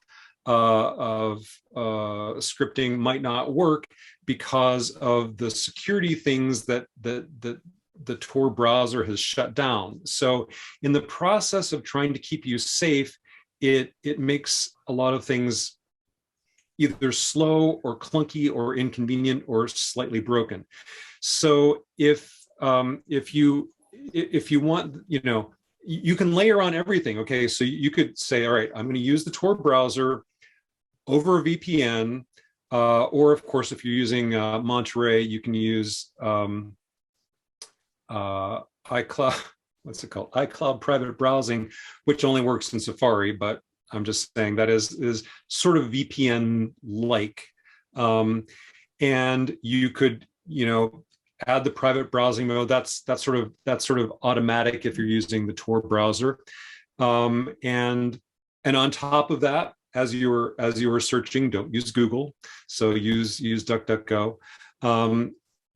scripting might not work because of the security things that the Tor browser has shut down. So in the process of trying to keep you safe, it makes a lot of things either slow or clunky or inconvenient or slightly broken. So if you want, you can layer on everything. Okay, so you could say, all right, I'm going to use the Tor browser over a VPN, or of course, if you're using Monterey, you can use iCloud. What's it called? iCloud private browsing, which only works in Safari, but I'm just saying that is sort of VPN-like. And you could, add the private browsing mode. That's sort of automatic if you're using the Tor browser. And on top of that, as you were searching, don't use Google. So use DuckDuckGo.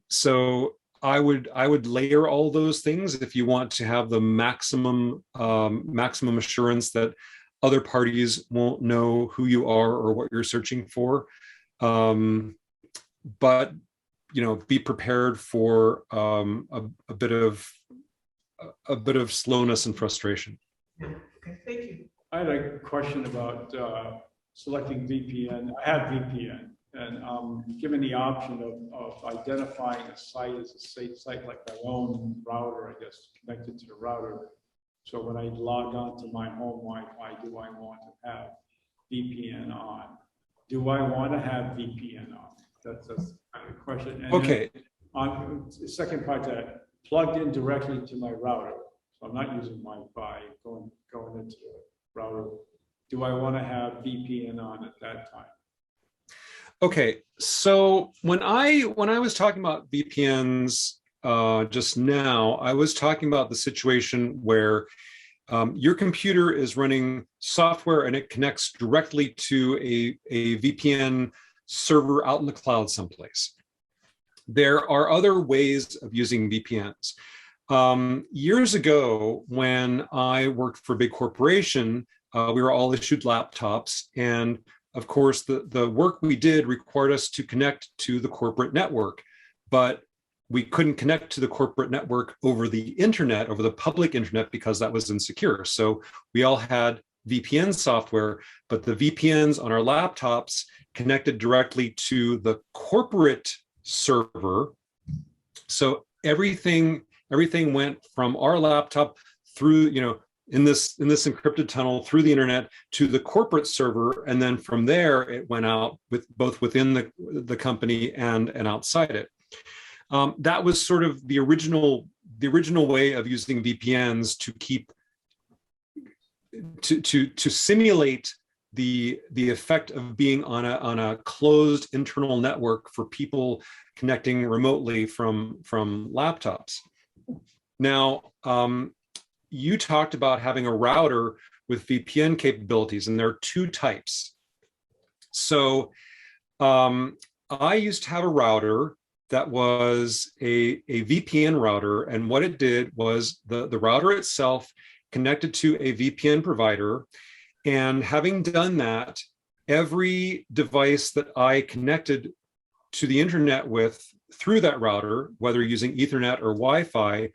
So I would layer all those things if you want to have the maximum assurance that other parties won't know who you are or what you're searching for. But be prepared for a bit of slowness and frustration. Okay, thank you. I had a question about selecting VPN. I have VPN, and given the option of identifying a site as a safe site, like my own router, I guess, connected to the router. So when I log on to my home Wi-Fi, do I want to have VPN on? Do I want to have VPN on? That's kind of a question. And okay. On the second part, that plugged in directly to my router. So I'm not using Wi-Fi going into the router. Do I want to have VPN on at that time? Okay, so when I was talking about VPNs just now, I was talking about the situation where your computer is running software and it connects directly to a VPN server out in the cloud someplace. There are other ways of using VPNs. Years ago, when I worked for a big corporation, we were all issued laptops, and of course, the work we did required us to connect to the corporate network, but we couldn't connect to the corporate network over the internet, over the public internet, because that was insecure. So we all had VPN software, but the VPNs on our laptops connected directly to the corporate server. So everything went from our laptop through, in this encrypted tunnel through the internet to the corporate server, and then from there it went out with both within the company and outside it. That was sort of the original way of using VPNs to keep to simulate the effect of being on a closed internal network for people connecting remotely from laptops. Now, you talked about having a router with VPN capabilities, and there are two types. So I used to have a router that was a VPN router, and what it did was the router itself connected to a VPN provider, and having done that, every device that I connected to the internet with through that router, whether using Ethernet or Wi-Fi,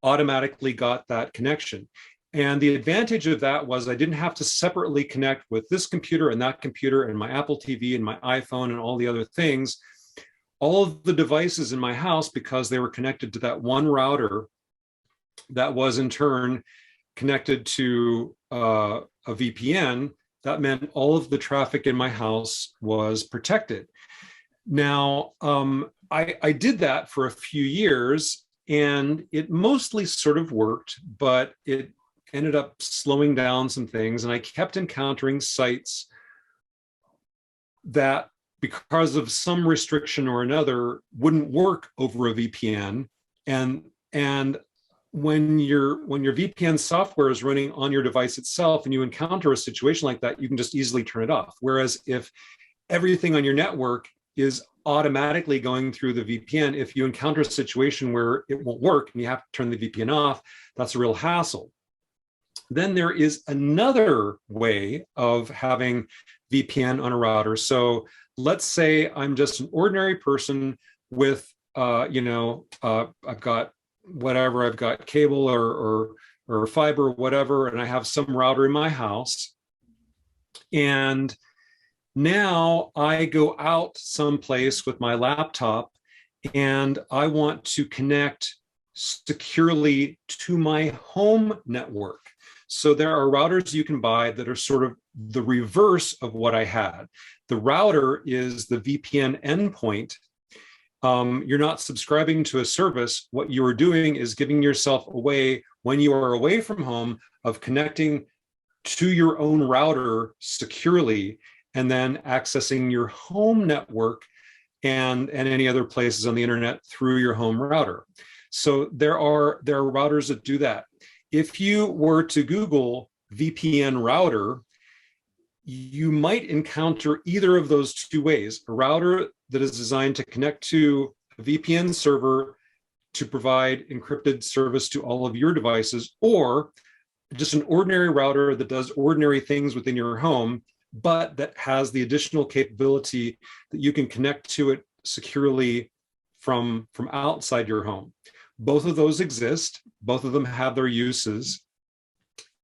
automatically got that connection. And the advantage of that was I didn't have to separately connect with this computer and that computer and my Apple TV and my iPhone and all the other things. All of the devices in my house, because they were connected to that one router that was in turn connected to a VPN, that meant all of the traffic in my house was protected. Now, I did that for a few years, and it mostly sort of worked, but it ended up slowing down some things, and I kept encountering sites that, because of some restriction or another, wouldn't work over a VPN. And when your VPN software is running on your device itself and you encounter a situation like that, you can just easily turn it off. Whereas if everything on your network is automatically going through the VPN, if you encounter a situation where it won't work and you have to turn the VPN off, that's a real hassle. Then there is another way of having VPN on a router. So let's say I'm just an ordinary person with, I've got whatever, I've got cable or fiber, whatever, and I have some router in my house. And now I go out someplace with my laptop and I want to connect securely to my home network. So there are routers you can buy that are sort of the reverse of what I had. The router is the VPN endpoint. You're not subscribing to a service. What you are doing is giving yourself away when you are away from home of connecting to your own router securely and then accessing your home network and any other places on the internet through your home router. So there are routers that do that. If you were to Google VPN router, you might encounter either of those two ways: a router that is designed to connect to a VPN server to provide encrypted service to all of your devices, or just an ordinary router that does ordinary things within your home, but that has the additional capability that you can connect to it securely from outside your home. Both of those exist. Both of them have their uses.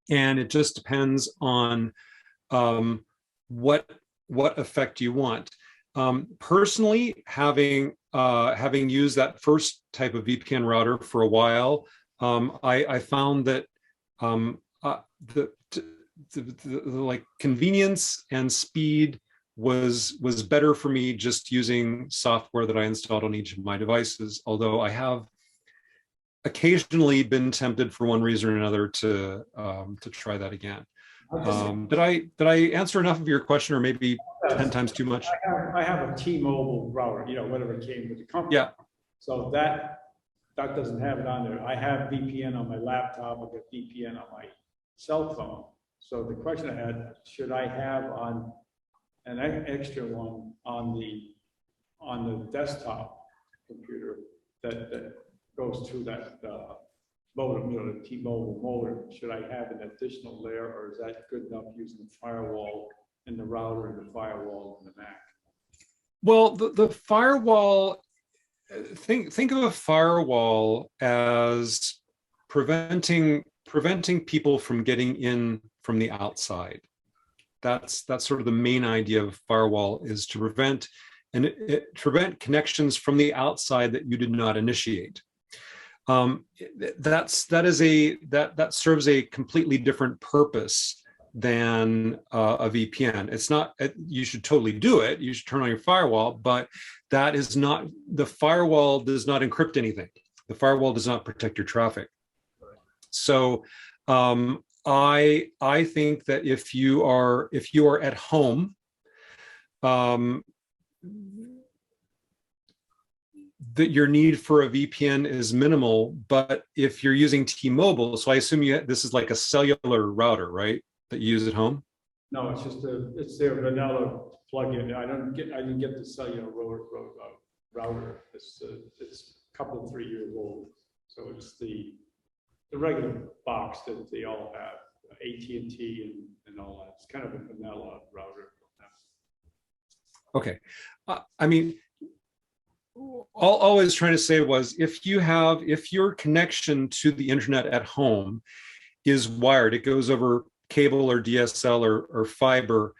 And it just depends on what effect you want. Personally, having used that first type of VPN router for a while, I found that the like convenience and speed was better for me just using software that I installed on each of my devices. Although I have occasionally been tempted for one reason or another to try that again. Did I answer enough of your question, or maybe 10 times too much? I have a T-Mobile router, whatever came with the company. Yeah. So that doesn't have it on there. I have VPN on my laptop. I've got VPN on my cell phone. So the question I had, should I have on an extra one on the desktop computer that goes through that modem, the T-Mobile modem? Should I have an additional layer, or is that good enough using the firewall and the router and the firewall in the Mac? Well, the firewall, think of a firewall as preventing people from getting in from the outside. That's sort of the main idea of firewall, is to prevent connections from the outside that you did not initiate. That serves a completely different purpose than a VPN. It's not, you should totally do it. You should turn on your firewall, but that is not, the firewall does not encrypt anything. The firewall does not protect your traffic. So I think that if you are at home, that your need for a VPN is minimal. But if you're using T-Mobile, so I assume this is like a cellular router, right, that you use at home? No, it's just it's their vanilla plugin. I didn't get the cellular router. It's a couple, 3 years old. So it's the regular box that they all have, AT&T and all that. It's kind of a vanilla router. Okay. I mean, all I was trying to say was, if your connection to the internet at home is wired, it goes over cable or DSL or fiber,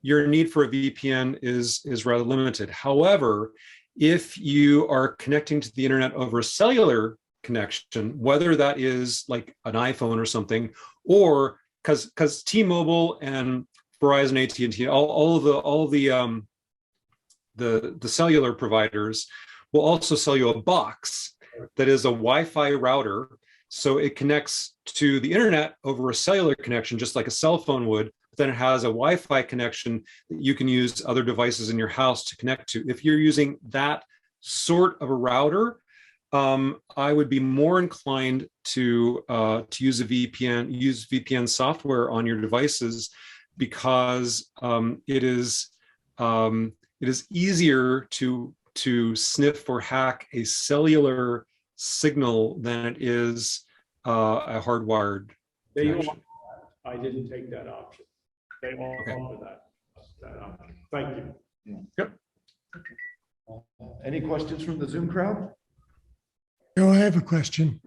your need for a VPN is rather limited. However, if you are connecting to the internet over a cellular connection, whether that is like an iPhone or something, or because T-Mobile and Verizon, AT&T, all of the cellular providers will also sell you a box that is a Wi-Fi router. So it connects to the internet over a cellular connection, just like a cell phone would. But then it has a Wi-Fi connection that you can use other devices in your house to connect to. If you're using that sort of a router, I would be more inclined to use a VPN, use VPN software on your devices, because it is easier to sniff or hack a cellular signal than it is a hardwired They connection. offer that. I didn't take that option. They offer that option. Thank you. Yep. Any questions from the Zoom crowd? No, I have a question.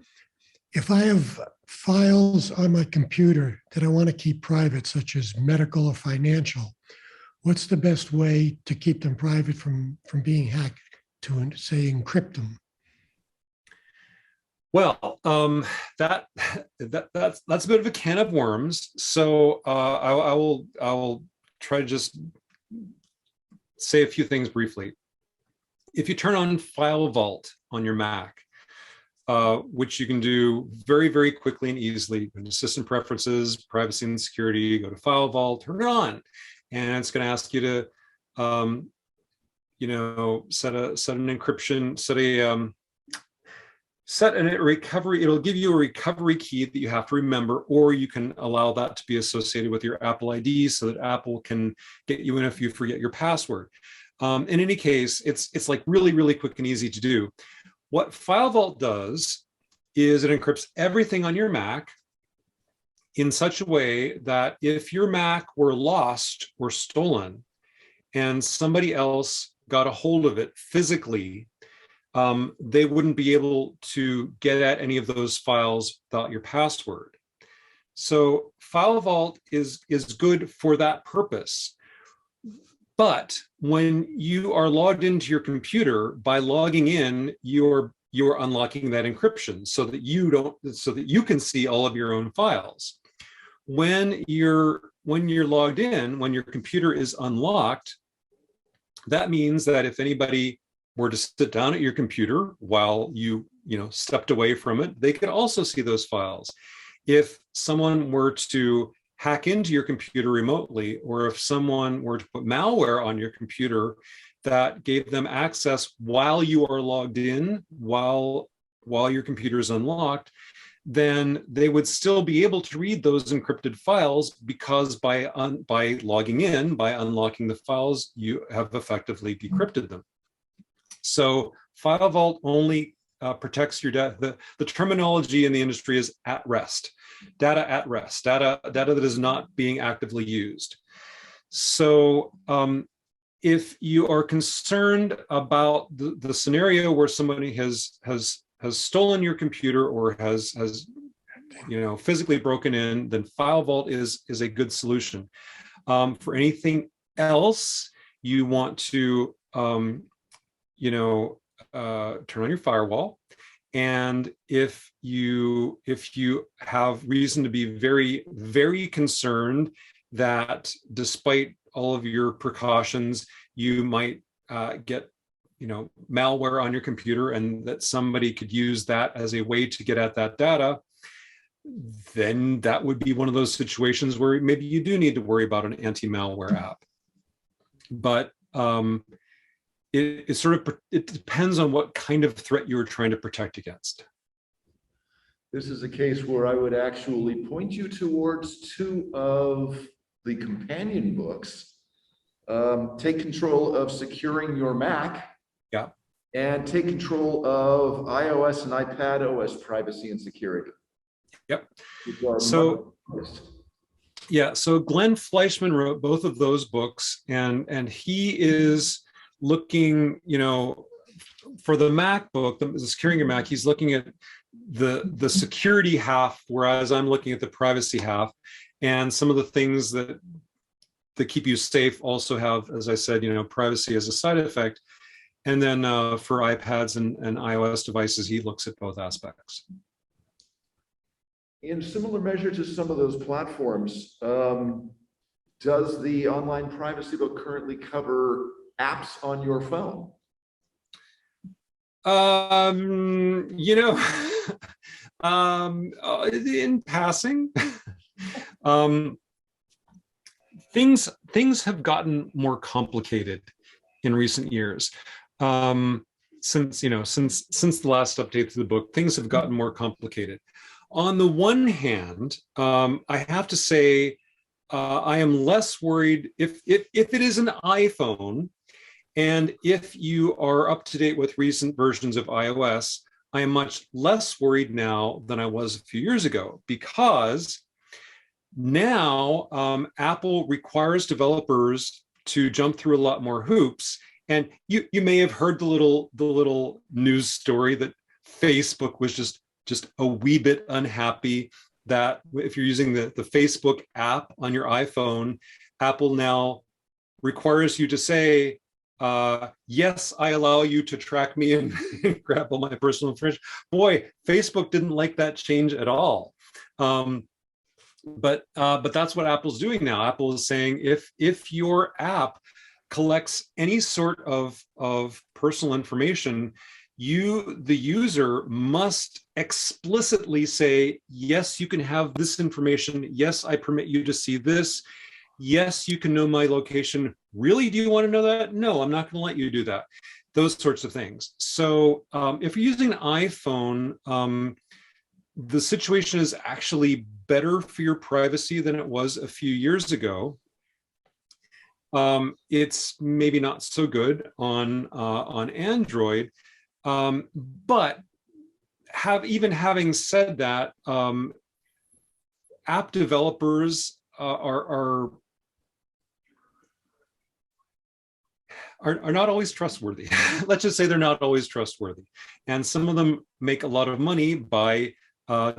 If I have files on my computer that I want to keep private, such as medical or financial, what's the best way to keep them private from being hacked, to say encrypt them? Well, that's a bit of a can of worms. So I will try to just say a few things briefly. If you turn on File Vault on your Mac, which you can do very, very quickly and easily, go to System Preferences, Privacy and Security, go to File Vault, turn it on, and it's going to ask you to, set an encryption, set a recovery. It'll give you a recovery key that you have to remember, or you can allow that to be associated with your Apple ID so that Apple can get you in if you forget your password. In any case, it's like really, really quick and easy to do. What File Vault does is it encrypts everything on your Mac in such a way that if your Mac were lost or stolen and somebody else got a hold of it physically, they wouldn't be able to get at any of those files without your password. So File Vault is good for that purpose. But when you are logged into your computer, by logging in, you're unlocking that encryption so that you can see all of your own files. When you're logged in, when your computer is unlocked, that means that if anybody were to sit down at your computer while you stepped away from it, they could also see those files. If someone were to hack into your computer remotely, or if someone were to put malware on your computer that gave them access while you are logged in, while your computer is unlocked, then they would still be able to read those encrypted files, because by logging in, by unlocking the files, you have effectively decrypted them. So File Vault only protects your data. The terminology in the industry is at rest, data at rest, data that is not being actively used. So if you are concerned about the scenario where somebody has stolen your computer or has physically broken in, then File Vault is a good solution. For anything else, you want to turn on your firewall. And if you have reason to be very, very concerned that despite all of your precautions, you might get malware on your computer, and that somebody could use that as a way to get at that data, then that would be one of those situations where maybe you do need to worry about an anti-malware app. But it depends on what kind of threat you're trying to protect against. This is a case where I would actually point you towards two of the companion books. Take Control of Securing Your Mac. Yeah. And Take Control of iOS and iPad OS Privacy and Security. Yep. So Glenn Fleischman wrote both of those books, and he is looking, for the Mac book, the Securing Your Mac, he's looking at the security half, whereas I'm looking at the privacy half. And some of the things that keep you safe also have, as I said, privacy as a side effect. And then for iPads and iOS devices, he looks at both aspects. In similar measure to some of those platforms, does the online privacy book currently cover apps on your phone? In passing, things have gotten more complicated in recent years. since the last update to the book, things have gotten more complicated. On the one hand, I have to say, I am less worried if it is an iPhone, and if you are up to date with recent versions of iOS, I am much less worried now than I was a few years ago, because now Apple requires developers to jump through a lot more hoops. And you may have heard the little news story that Facebook was just a wee bit unhappy that if you're using the Facebook app on your iPhone, Apple now requires you to say, yes, I allow you to track me and grab all my personal information. Boy, Facebook didn't like that change at all. But that's what Apple's doing now. Apple is saying if your app collects any sort of personal information, you, the user, must explicitly say, yes, you can have this information. Yes, I permit you to see this. Yes, you can know my location. Really, do you want to know that? No, I'm not going to let you do that. Those sorts of things. So if you're using an iPhone, the situation is actually better for your privacy than it was a few years ago. It's maybe not so good on Android, but having said that, app developers are not always trustworthy. Let's just say they're not always trustworthy, and some of them make a lot of money by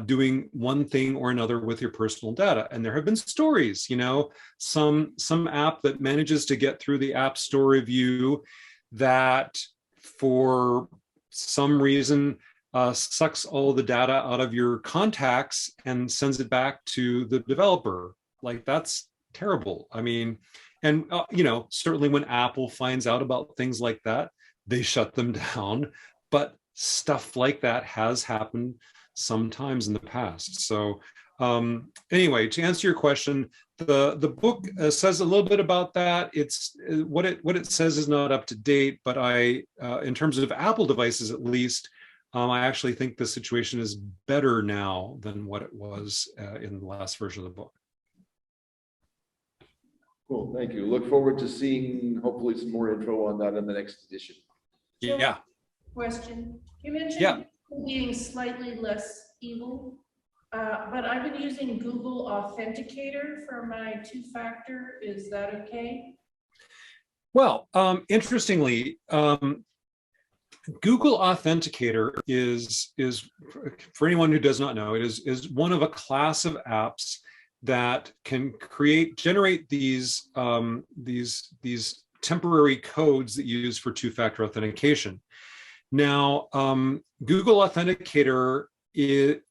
doing one thing or another with your personal data. And there have been stories, some app that manages to get through the App Store review that for some reason sucks all the data out of your contacts and sends it back to the developer. Like, that's terrible. I mean, and certainly when Apple finds out about things like that, they shut them down. But stuff like that has happened sometimes in the past. So anyway, to answer your question, the book says a little bit about that. It's what it says is not up to date, but in terms of Apple devices at least, I actually think the situation is better now than what it was in the last version of the book. Cool, thank you. Look forward to seeing hopefully some more info on that in the next edition. Yeah. Question. You mentioned Yeah. being slightly less evil, but I've been using Google Authenticator for my two-factor. Is that okay? Well, interestingly, Google Authenticator is for anyone who does not know, it is one of a class of apps that can generate these temporary codes that you use for two-factor authentication. Now, Google Authenticator, it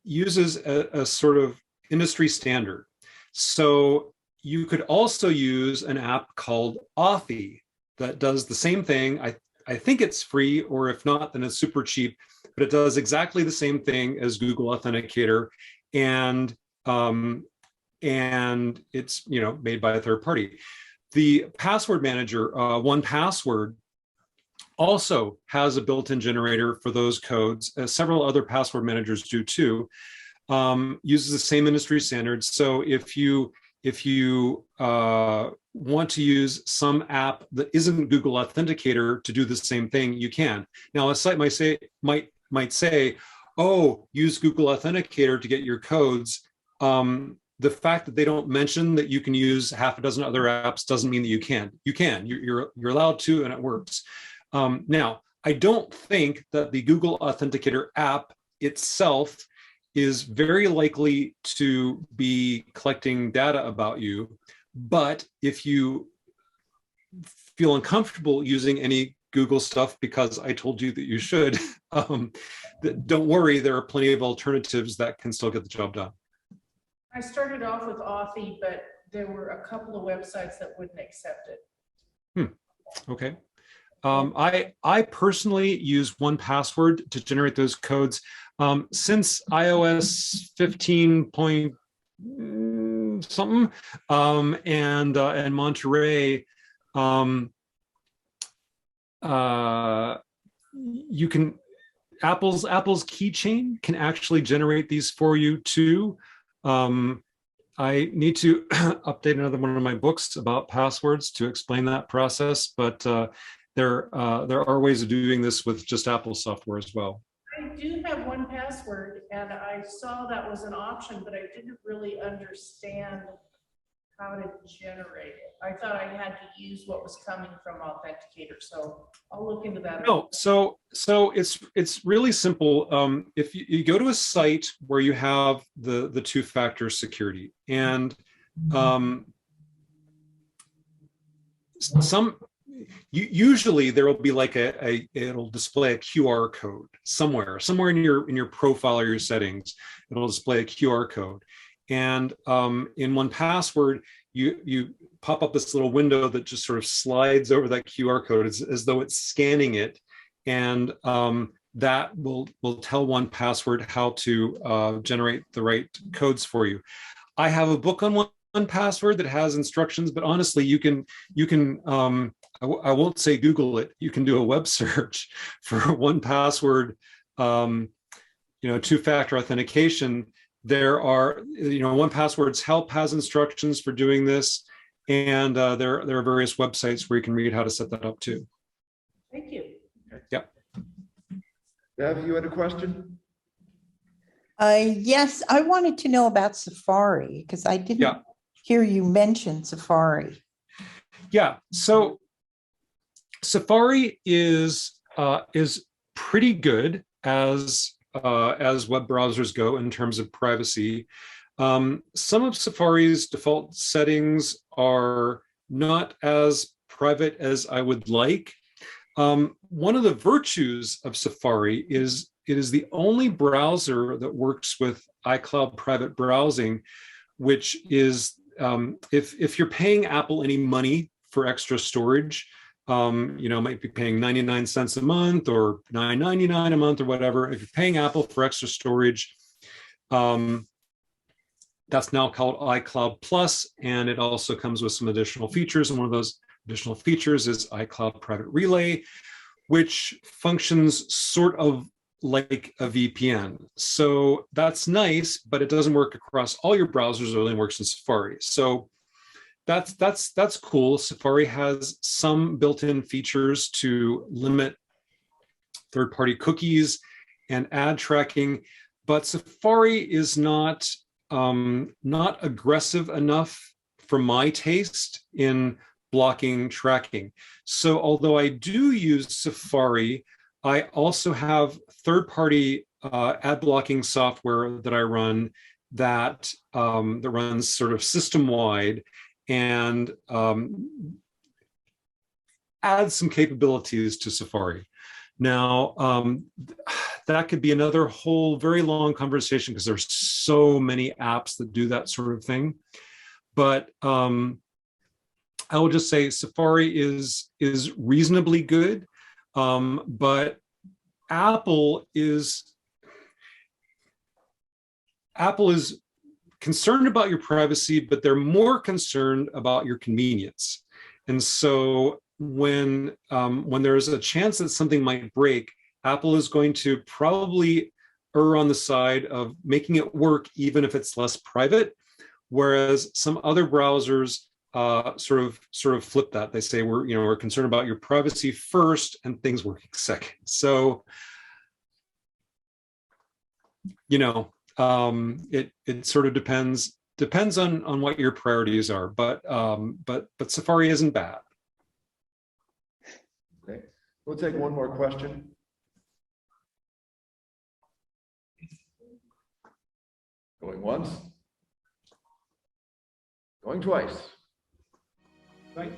uses a sort of industry standard. So you could also use an app called Authy that does the same thing. I think it's free, or if not, then it's super cheap, but it does exactly the same thing as Google Authenticator. And it's made by a third party. The password manager, 1Password, also has a built-in generator for those codes. Several other password managers do too. Uses the same industry standards. So if you want to use some app that isn't Google Authenticator to do the same thing, you can. Now, a site might say, oh, use Google Authenticator to get your codes. The fact that they don't mention that you can use half a dozen other apps doesn't mean that you can. You can. You're allowed to, and it works. Now, I don't think that the Google Authenticator app itself is very likely to be collecting data about you. But if you feel uncomfortable using any Google stuff because I told you that you should, don't worry, there are plenty of alternatives that can still get the job done. I started off with Authy, but there were a couple of websites that wouldn't accept it. Okay. I personally use 1Password to generate those codes. Since iOS 15 point something and Monterey, you can, Apple's keychain can actually generate these for you too. I need to update another one of my books about passwords to explain that process, but there are ways of doing this with just Apple software as well. I do have 1Password, and I saw that was an option, but I didn't really understand how to generate it. I thought I had to use what was coming from Authenticator, so I'll look into that. No, so it's really simple. If you go to a site where you have the two-factor security, and usually there will be like it'll display a QR code somewhere in your profile or your settings. It'll display a QR code, and in 1Password you pop up this little window that just sort of slides over that QR code as though it's scanning it, and that will tell 1Password how to generate the right codes for you. I have a book on 1Password that has instructions, but honestly, you can I won't say Google it. You can do a web search for 1Password, two-factor authentication. There are, 1Password's help has instructions for doing this, and there are various websites where you can read how to set that up too. Thank you. Yep. Bev, you had a question? Yes, I wanted to know about Safari because I didn't hear you mention Safari. Yeah, so Safari is pretty good as web browsers go in terms of privacy. Some of Safari's default settings are not as private as I would like. One of the virtues of Safari is it is the only browser that works with iCloud private browsing, which is if you're paying Apple any money for extra storage, might be paying 99 cents a month or $9.99 a month or whatever. If you're paying Apple for extra storage, that's now called iCloud Plus, and it also comes with some additional features. And one of those additional features is iCloud Private Relay, which functions sort of like a VPN. So that's nice, but it doesn't work across all your browsers. It only works in Safari. So that's cool. Safari has some built-in features to limit third-party cookies and ad tracking, but Safari is not aggressive enough for my taste in blocking tracking. So although I do use Safari, I also have third-party ad blocking software that I run that runs sort of system-wide and add some capabilities to Safari. Now, that could be another whole very long conversation because there's so many apps that do that sort of thing. But I will just say Safari is reasonably good, but Apple is concerned about your privacy, but they're more concerned about your convenience. And so when there's a chance that something might break, Apple is going to probably err on the side of making it work, even if it's less private. Whereas some other browsers sort of flip that. They say we're concerned about your privacy first and things working second. So it sort of depends on what your priorities are, but Safari isn't bad. Okay, we'll take one more question. Going once. Going twice. Right.